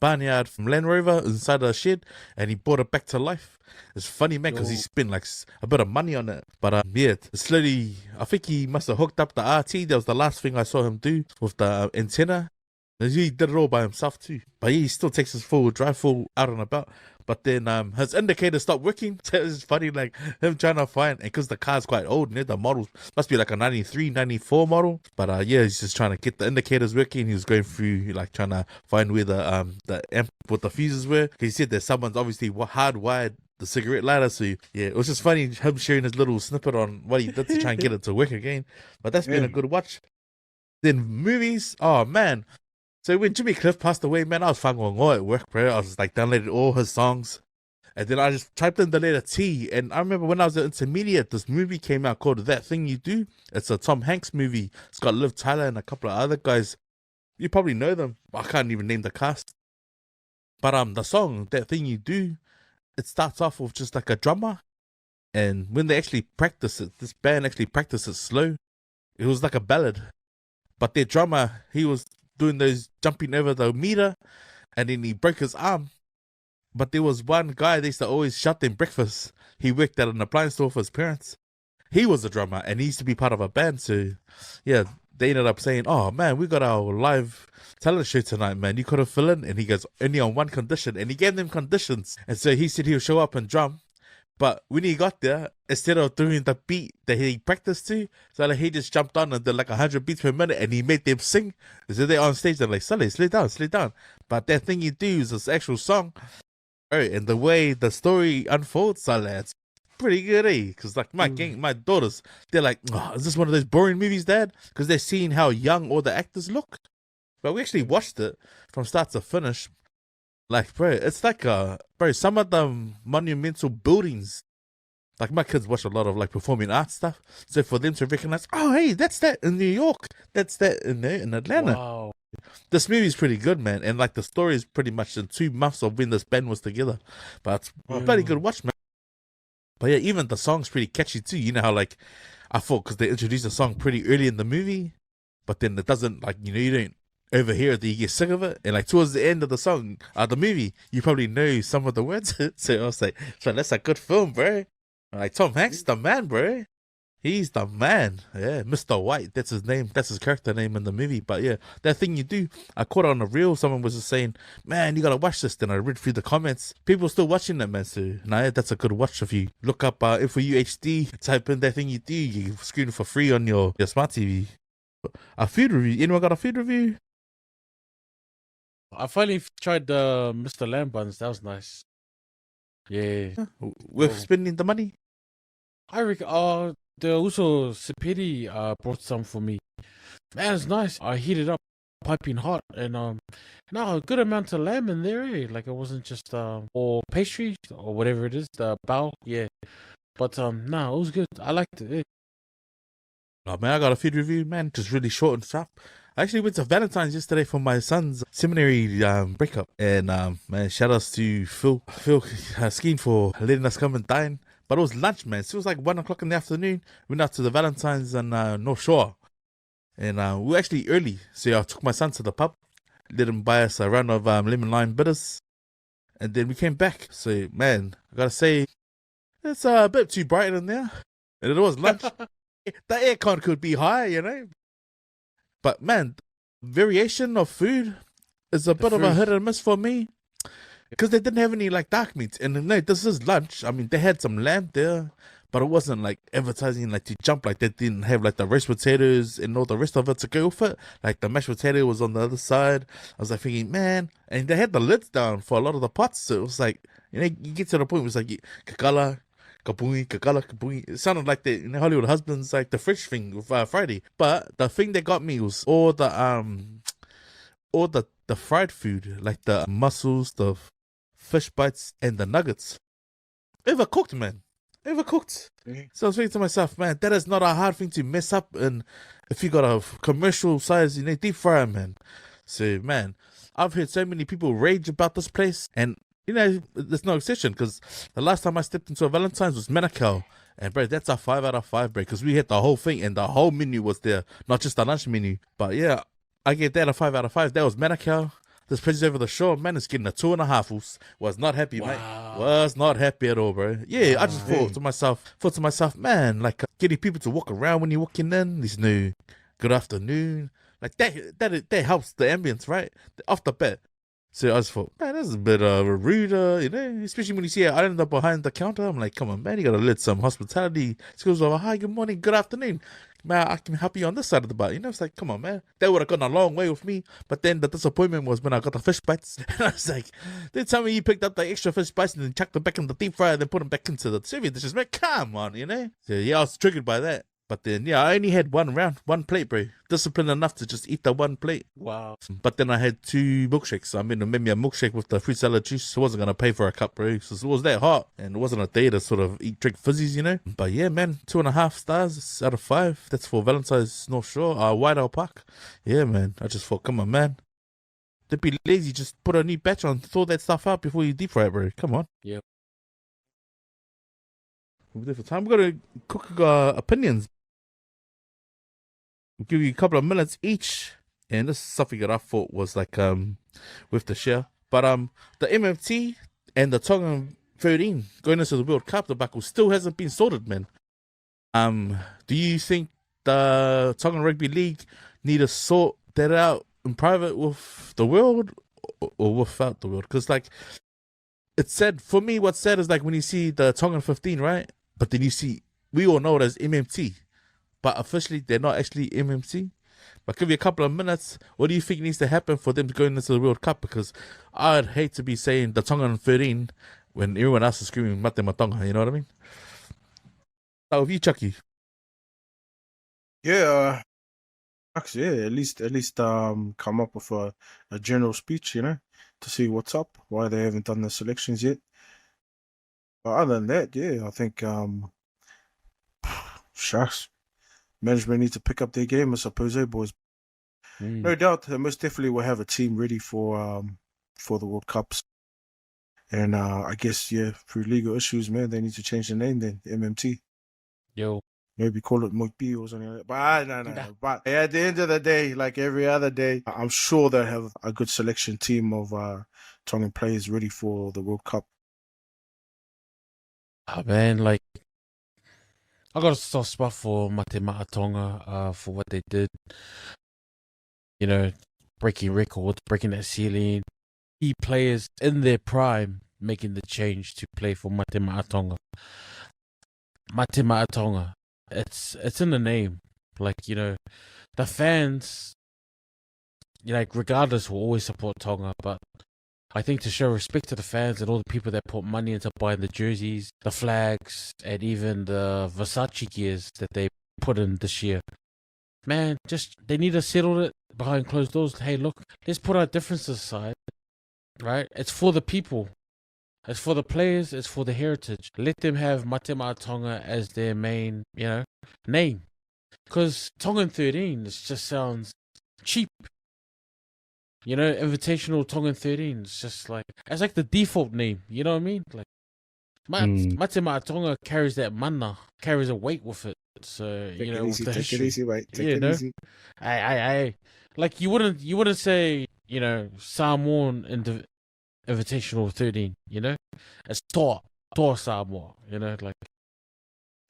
barnyard from Land Rover inside a shed, and he brought it back to life. It's funny, man, because he spent like a bit of money on it. But yeah, slowly, I think he must have hooked up the RT. That was the last thing I saw him do with the antenna. And he did it all by himself too. But yeah, he still takes his full drive full out and about. But then his indicator stopped working. So it's funny, like him trying to find, and because the car's quite old, and the model must be like a 93, 94 model. But yeah, he's just trying to get the indicators working. He was going through, like trying to find where the amp with the fuses were. He said that someone's obviously hardwired the cigarette lighter. So yeah, it was just funny him sharing his little snippet on what he did to try and get it to work again. But that's been a good watch. Then movies, oh man. So when Jimmy Cliff passed away, man, I was fucking all at work, bro. I was just like downloaded all his songs. And then I just typed in the letter T. And I remember when I was at intermediate, this movie came out called That Thing You Do. It's a Tom Hanks movie. It's got Liv Tyler and a couple of other guys. You probably know them. I can't even name the cast. But the song, That Thing You Do, it starts off with just like a drummer. And when they actually practice it, this band actually practiced it slow. It was like a ballad. But their drummer, he was doing those jumping over the meter, and then he broke his arm. But there was one guy they used to always shut them breakfast. He worked at an appliance store for his parents. He was a drummer, and he used to be part of a band. So yeah, they ended up saying, oh man, we got our live talent show tonight, man. You could have fill in. And he goes, only on one condition. And he gave them conditions. And so he said he'll show up and drum, But when he got there, instead of doing the beat that he practiced to, so like he just jumped on and did like 100 beats per minute and he made them sing. So they're on stage, they're like, Sully, slow down, slow down. But that thing you do is this actual song. Right, and the way the story unfolds, Sully, it's pretty good, eh? Because like my daughters, they're like, oh, is this one of those boring movies, Dad? Because they're seeing how young all the actors look. But we actually watched it from start to finish. Like, bro, it's like, bro, some of the monumental buildings, like my kids watch a lot of like performing arts stuff. So for them to recognize, oh, hey, that's that in New York. That's that in Atlanta. Wow. This movie's pretty good, man. And like the story is pretty much in 2 months of when this band was together. But it's a bloody good watch, man. But yeah, even the song's pretty catchy too. You know how like, I thought because they introduced the song pretty early in the movie, but then it doesn't like, you don't overhear it, that you get sick of it, and like towards the end of the song, the movie, you probably know some of the words. So I was like, so that's a good film, bro. Like Tom Hanks, the man, bro. He's the man. Yeah, Mr. White. That's his name. That's his character name in the movie. But yeah, that thing you do. I caught it on a reel. Someone was just saying, man, you gotta watch this. Then I read through the comments. People are still watching that, man. So nah, that's a good watch. If you look up for UHD, type in that thing you do, you screen for free on your smart TV. A food review. Anyone got a food review? I finally tried the Mr. Lamb buns. That was nice. Yeah. With spending the money? I reckon the also Sepedi brought some for me. Man, it's nice. I heated up piping hot and no, a good amount of lamb in there, eh? Like it wasn't just or pastry or whatever it is, the bao, yeah. But no, it was good. I liked it. Eh? Oh man, I got a food review, man. Just really short and sharp. I actually went to Valentine's yesterday for my son's seminary breakup, and man, shout outs to Phil Skeen for letting us come and dine. But it was lunch, man. So it was like 1 o'clock in the afternoon. We went out to the Valentine's on North Shore, and we were actually early. So I took my son to the pub, let him buy us a round of lemon lime bitters, and then we came back. So man, I gotta say, it's a bit too bright in there, and it was lunch. The aircon could be high, you know. But man, variation of food is a bit of a hit and miss for me. Because they didn't have any like dark meats. And no, this is lunch. I mean, they had some lamb there, but it wasn't like advertising like to jump. Like they didn't have like the roast potatoes and all the rest of it to go with it. Like the mashed potato was on the other side. I was like thinking, man, and they had the lids down for a lot of the pots. So it was like, you know, you get to the point where it's like, kakala, kapungi, kakala, kapungi. It sounded like the Hollywood Husbands, like the French thing with Friday. But the thing that got me was all the fried food, like the mussels, the fish bites, and the nuggets. Overcooked, man. Overcooked. So I was thinking to myself, man, that is not a hard thing to mess up. And if you got a commercial size, deep fryer, man. So, man, I've heard so many people rage about this place. And, there's no exception. Because the last time I stepped into a Valentine's was Manukau. And, bro, that's a 5 out of 5, bro. Because we had the whole thing and the whole menu was there. Not just the lunch menu. But, yeah, I get that a 5 out of 5. That was Manukau. This place over the shore, man, is getting a 2.5. Was not happy, mate. Was not happy at all, bro. Yeah, I just thought to myself, man, like getting people to walk around when you're walking in. There's no good afternoon. Like that helps the ambience, right? Off the bat. So I just thought, man, that's a bit rude, especially when you see an islander behind the counter. I'm like, come on, man, you gotta let some hospitality. Skills over, hi, good morning, good afternoon. Man, I can help you on this side of the bar. It's like, come on, man. That would have gone a long way with me. But then the disappointment was when I got the fish bites. And I was like, they tell me you picked up the extra fish bites and then chucked them back in the deep fryer and then put them back into the serving dishes. Man, come on, So yeah, I was triggered by that. But then, yeah, I only had one plate, bro. Disciplined enough to just eat the one plate. Wow. But then I had 2 milkshakes. So I made me a milkshake with the fruit salad juice. I wasn't going to pay for a cup, bro. So it was that hot. And it wasn't a day to sort of drink fizzies, But yeah, man, 2.5 stars out of 5. That's for Valentine's North Shore, White Owl Park. Yeah, man. I just thought, come on, man. Don't be lazy. Just put a new batch on. Throw that stuff out before you deep fry it, bro. Come on. Yep. We're there for time. We're going to cook opinions. We'll give you a couple of minutes each, and this is something that I thought was like with the share. But the MFT and the Tongan 13 going into the World Cup debacle still hasn't been sorted, man. Do you think the Tongan Rugby League need to sort that out in private with the world or without the world? Because like it's sad for me. What's sad is like when you see the Tongan 15, right? But then you see, we all know it as MMT, but officially they're not actually MMT. But give you a couple of minutes. What do you think needs to happen for them to go into the World Cup? Because I'd hate to be saying the Tongan 13 when everyone else is screaming Mate Matonga. You know what I mean? How have you, Chucky? Yeah, actually, yeah, at least come up with a general speech, to see what's up, why they haven't done the selections yet. But other than that, yeah, I think shucks, management need to pick up their game, I suppose, boys. No doubt, they most definitely will have a team ready for the World Cups. And I guess, yeah, through legal issues, man, they need to change the name then, MMT. Yo. Maybe call it Moikpi or something like that. But no. But at the end of the day, like every other day, I'm sure they'll have a good selection team of Tongan players ready for the World Cup. Oh, man, like, I got a soft spot for Mate Tonga for what they did. You know, breaking records, breaking that ceiling. Key players in their prime making the change to play for Mate Tonga. Mate Tonga. It's in the name. Like, the fans, like, regardless, will always support Tonga. But I think to show respect to the fans and all the people that put money into buying the jerseys, the flags, and even the Versace gears that they put in this year, man, they need to settle it behind closed doors. Hey, look, let's put our differences aside, right? It's for the people. It's for the players. It's for the heritage. Let them have Mate Tonga as their main, name. Because Tongan 13 just sounds cheap. Invitational Tongan 13 is just like, it's like the default name. You know what I mean? Like, Mate Tonga carries that mana, carries a weight with it. So, take it easy, mate. Take it easy. Like, you wouldn't say, Samoan Invitational 13, it's Toa Samoa, like,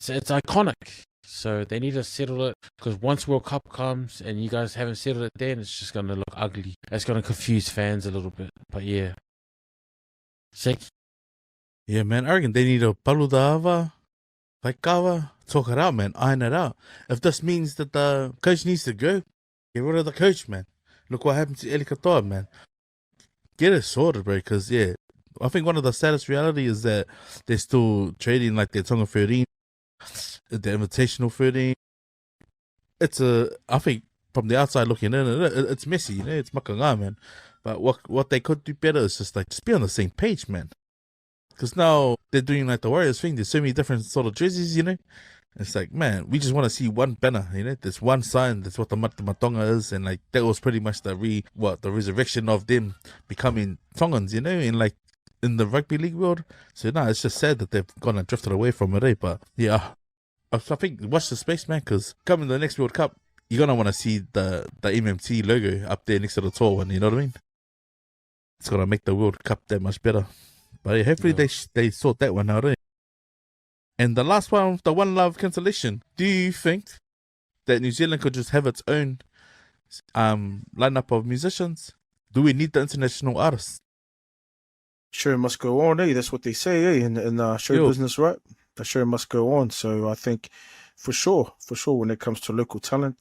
it's iconic. So they need to settle it, because once World Cup comes and you guys haven't settled it, then it's just gonna look ugly. It's gonna confuse fans a little bit. But yeah, Yeah, man, I reckon they need to paludava, kawa, talk it out, man, iron it out. If this means that the coach needs to go, get rid of the coach, man. Look what happened to Eli Katoa, man. Get it sorted, bro, because, yeah, I think one of the saddest reality is that they're still trading like their Tonga 13, the Invitational 13. I think from the outside looking in, it's messy, it's makanga, man. But what they could do better is just be on the same page, man. Because now they're doing like the Warriors thing. There's so many different sort of jerseys, It's like, man, we just want to see one banner, There's one sign. That's what the Matonga is, and like that was pretty much the resurrection of them becoming Tongans, in the rugby league world. So no, it's just sad that they've gone and drifted away from it, But yeah, I think watch the space, man, because coming to the next World Cup, you're gonna want to see the MMT logo up there next to the tall one. You know what I mean? It's gonna make the World Cup that much better. But yeah, hopefully they sort that one out, And the last one, the One Love cancellation. Do you think that New Zealand could just have its own lineup of musicians? Do we need the international artists? Show must go on, That's what they say, in show business, right? The show must go on. So I think for sure, when it comes to local talent,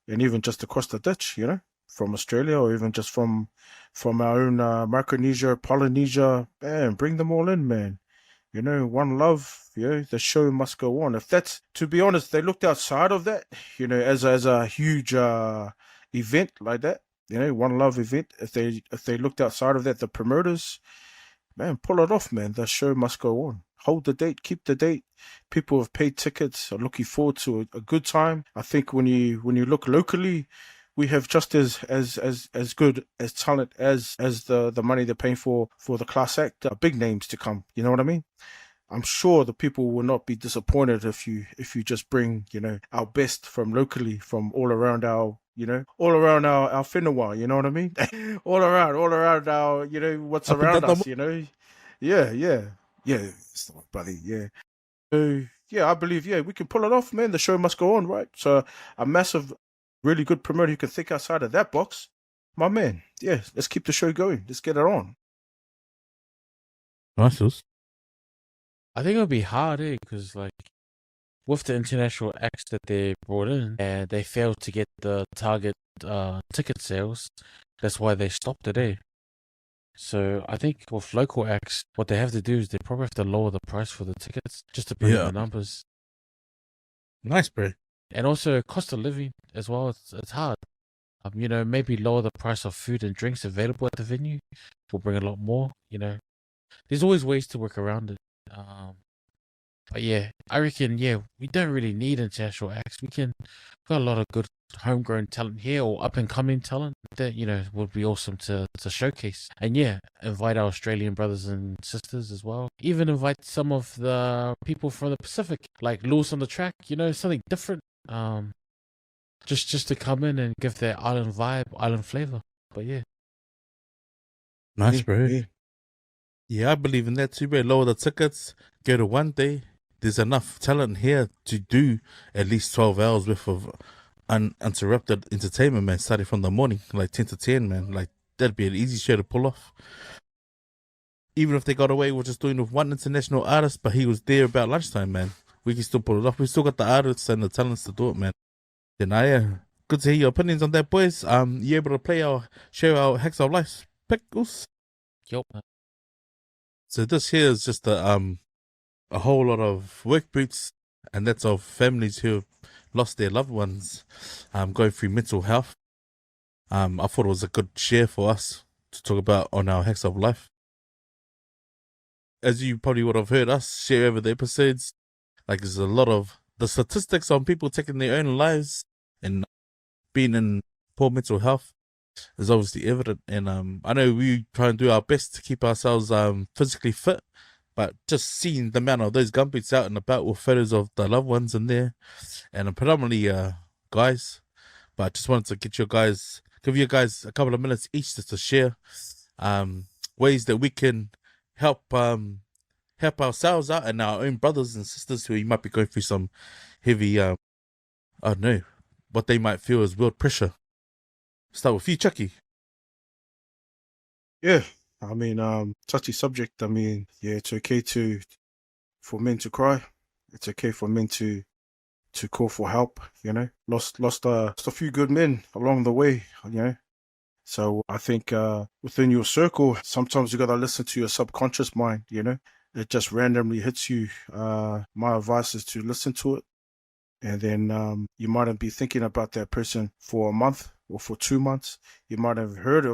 and even just across the ditch, from Australia, or even just from our own Micronesia, Polynesia, man, bring them all in, man. One love, the show must go on. If that's, to be honest, they looked outside of that, as a huge event like that, One Love event. If they looked outside of that, the promoters, man, pull it off, man. The show must go on. Hold the date, keep the date. People have paid tickets, are looking forward to a good time. I think when you look locally, we have just as good as talent as the money they're paying for the class act, big names to come. You know what I mean? I'm sure the people will not be disappointed if you just bring, our best from locally, from all around our our whenua, you know what I mean? all around our, what's around us, Yeah, buddy, yeah. So, yeah, I believe, we can pull it off, man. The show must go on, right? So a massive, really good promoter who can think outside of that box, my man. Yeah, let's keep the show going. Let's get it on. Nice. I think it'll be hard, because like with the international acts that they brought in, and they failed to get the target ticket sales. That's why they stopped it, So I think with local acts, what they have to do is they probably have to lower the price for the tickets just to bring in Yeah. the numbers. Nice, bro. And also cost of living as well. It's hard. Maybe lower the price of food and drinks available at the venue will bring a lot more. There's always ways to work around it. But yeah, I reckon, we don't really need international acts. We've got a lot of good homegrown talent here or up and coming talent that, would be awesome to showcase. And invite our Australian brothers and sisters as well. Even invite some of the people from the Pacific, like Lewis on the track, something different. Just to come in and give their island vibe, island flavor. But yeah. Nice, Yeah, bro. yeah. Yeah, I believe in that too, bro. Lower the tickets, go to one day. There's enough talent here to do at least 12 hours worth of uninterrupted entertainment, man, starting from the morning, like 10 to 10, man. Like, that'd be an easy show to pull off. Even if they got away with just doing with one international artist, but he was there about lunchtime, man, we can still pull it off. We still got the artists and the talents to do it, man. Then, yeah, good to hear your opinions on that, boys. You able to share our Hacks of Life pickles? Yup. So this here is just a whole lot of work boots, and that's of families who lost their loved ones, going through mental health. I thought it was a good share for us to talk about on our Hacks of Life. As you probably would have heard us share over the episodes, like there's a lot of the statistics on people taking their own lives and being in poor mental health is obviously evident. And I know we try and do our best to keep ourselves physically fit, but just seeing the amount of those gumboots out and about with photos of the loved ones in there, and predominantly guys. But I just wanted to give you guys a couple of minutes each just to share ways that we can help ourselves out and our own brothers and sisters who might be going through some heavy I don't know what they might feel as world pressure. Start with you, Chucky. Yeah, I mean, touchy subject. I mean, yeah, it's okay for men to cry. It's okay for men to call for help. Lost a few good men along the way. So I think within your circle, sometimes you gotta listen to your subconscious mind. It just randomly hits you. My advice is to listen to it, and then you mightn't be thinking about that person for a month or for 2 months. You might have heard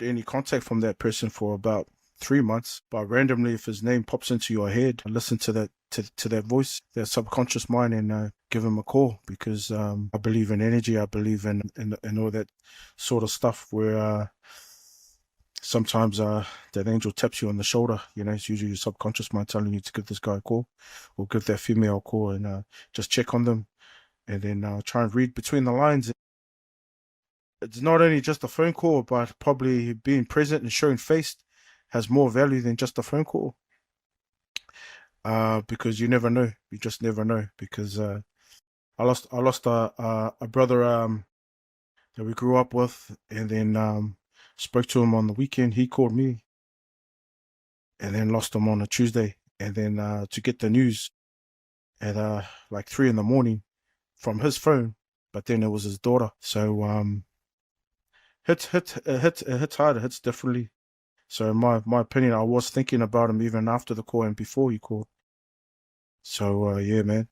any contact from that person for about 3 months, but randomly, if his name pops into your head, listen to that voice, that subconscious mind, and give him a call, because I believe in energy. I believe in all that sort of stuff where sometimes that angel taps you on the shoulder. It's usually your subconscious mind telling you to give this guy a call or give that female a call, and just check on them, and then try and read between the lines. It's not only just a phone call, but probably being present and showing face has more value than just a phone call. Because you never know. You just never know. Because I lost a brother that we grew up with, and then spoke to him on the weekend. He called me, and then lost him on a Tuesday. And then to get the news at like 3 a.m. from his phone, but then it was his daughter. So it hits hard. It hits differently. So in my opinion, I was thinking about him even after the call and before he called. So yeah, man.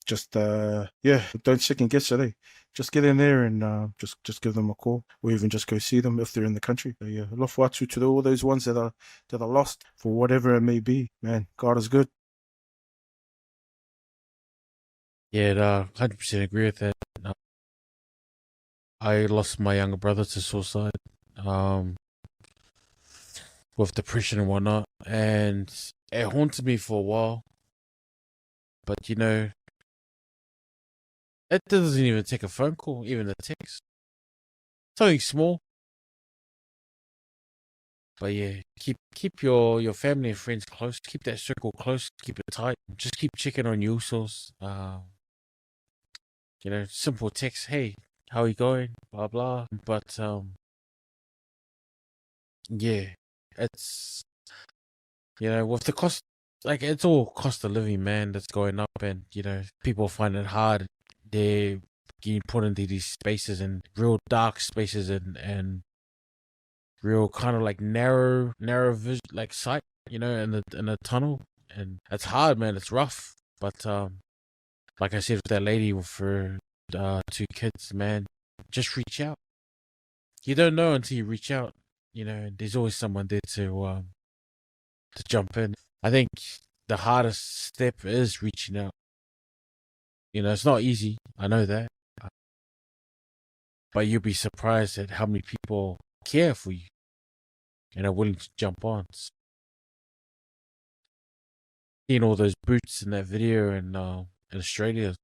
Just don't second guess it. Just get in there and just give them a call, or even just go see them if they're in the country. So, yeah, alofa atu to all those ones that are lost for whatever it may be. Man, God is good. Yeah, 100% agree with that. I lost my younger brother to suicide, with depression and whatnot, and it haunted me for a while. But it doesn't even take a phone call, even a text. Something small. But yeah, keep your family and friends close. Keep that circle close. Keep it tight. Just keep checking on usos. Simple text. Hey, how you going? Blah blah. But yeah, it's with the cost, like it's all cost of living, man, that's going up, and people find it hard. They're getting put into these spaces and real dark spaces and real kind of like narrow vision, like sight, in the tunnel, and it's hard, man. It's rough, but like I said with that lady with her 2 kids, man, just reach out. You don't know until you reach out, and there's always someone there to jump in. I think the hardest step is reaching out. It's not easy. I know that. But you'll be surprised at how many people care for you and are willing to jump on. Seeing all those boots in that video in Australia,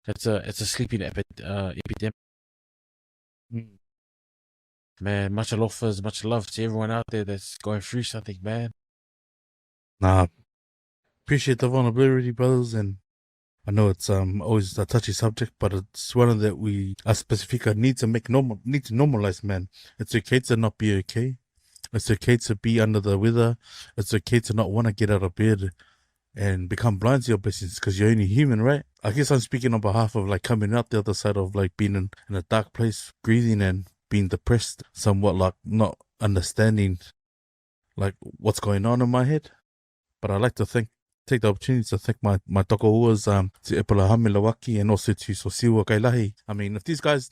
it's a sleeping epidemic. Man, much love to everyone out there that's going through something, man. Nah, appreciate the vulnerability, brothers, and I know it's always a touchy subject, but it's one that we as Pacifica need to normalize, man. It's okay to not be okay. It's okay to be under the weather. It's okay to not want to get out of bed and become blind to your blessings because you're only human, right? I guess I'm speaking on behalf of like coming out the other side of like being in a dark place, grieving and being depressed, somewhat like not understanding like what's going on in my head. But I like to take the opportunity to thank my tokohuas, to Epalahame Lawaki and also to Sosiwa Kailahi. I mean, if these guys,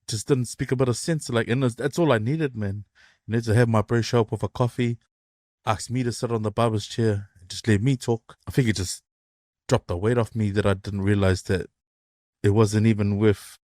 just didn't speak a bit of sense, like, and that's all I needed, man. To have my bro show up with a coffee, ask me to sit on the barber's chair, and just let me talk. I think it just dropped the weight off me that I didn't realize that it wasn't even worth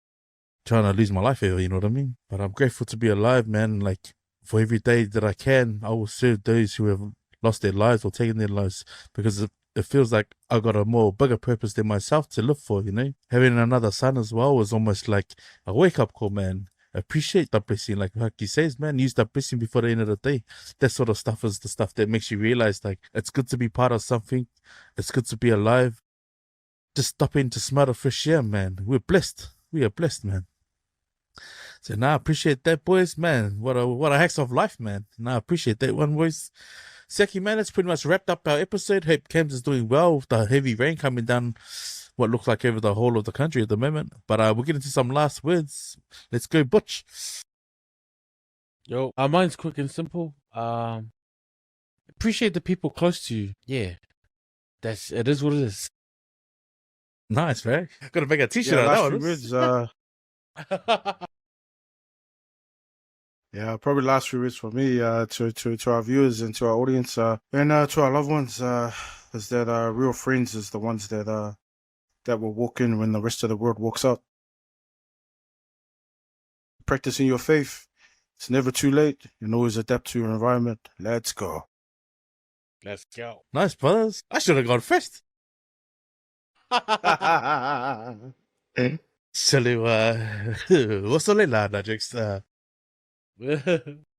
trying to lose my life over, you know what I mean? But I'm grateful to be alive, man. Like, for every day that I can, I will serve those who have lost their lives or taken their lives, because it feels like I got a bigger purpose than myself to live for, Having another son as well was almost like a wake-up call, man. Appreciate that blessing, like he says, man. Use that blessing before the end of the day. That sort of stuff is the stuff that makes you realize, like, it's good to be part of something. It's good to be alive. Just stopping to smell the fresh air, man. We're blessed. We are blessed, man. So I appreciate that, boys, man. What a hacks of life, man. I appreciate that one, boys. Seki, man, that's pretty much wrapped up our episode. Hope Cams is doing well with the heavy rain coming down what looks like over the whole of the country at the moment. But we'll get into some last words. Let's go, Butch. Yo, mine's quick and simple. Appreciate the people close to you. Yeah, it is what it is. Nice, right? Gotta make a t-shirt out of that one. Yeah, probably last few words for me, to our viewers and to our audience, and to our loved ones, is that real friends is the ones that will walk in when the rest of the world walks out. Practicing your faith, it's never too late. You can always adapt to your environment. Let's go. Let's go. Nice, brothers. I should have gone first. Silly, what's the late jokes?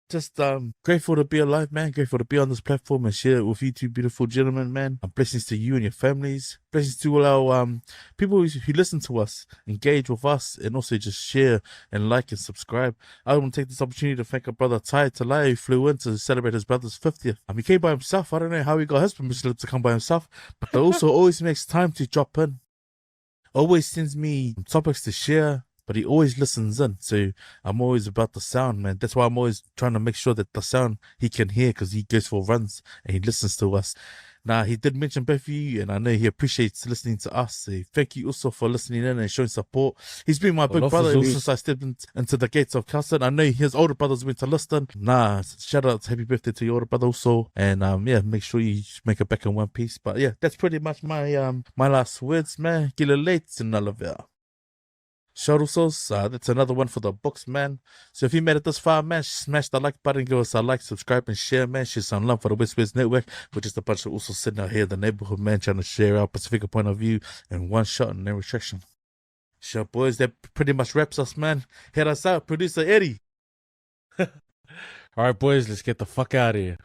Just grateful to be alive, man. Grateful to be on this platform and share it with you two beautiful gentlemen, man. Blessings to you and your families. Blessings to all our people who listen to us, engage with us, and also just share and like and subscribe. I want to take this opportunity to thank our brother Tai Talai, who flew in to celebrate his brother's 50th. He came by himself. I don't know how he got his permission to come by himself, but he also always makes time to drop in. Always sends me topics to share, but he always listens in. So I'm always about the sound, man. That's why I'm always trying to make sure that the sound he can hear, because he goes for runs and he listens to us. Now, he did mention both of you, and I know he appreciates listening to us. So thank you also for listening in and showing support. He's been my big brother ever since I stepped into the gates of Kaisar. I know his older brothers went to listen. Shout out, happy birthday to your older brother also. And make sure you make it back in one piece. But yeah, that's pretty much my my last words, man. Gila late and all of it. Shoutouts, that's another one for the books, man. So if you made it this far, man, smash the like button, give us a like, subscribe, and share, man. Share some love for the WesWes Network. We're just a bunch of usos sitting out here in the neighborhood, man, trying to share our Pacifica point of view in one shot and no restriction. Sure, boys, that pretty much wraps us, man. Head us out, producer Eddie. All right, boys, let's get the fuck out of here.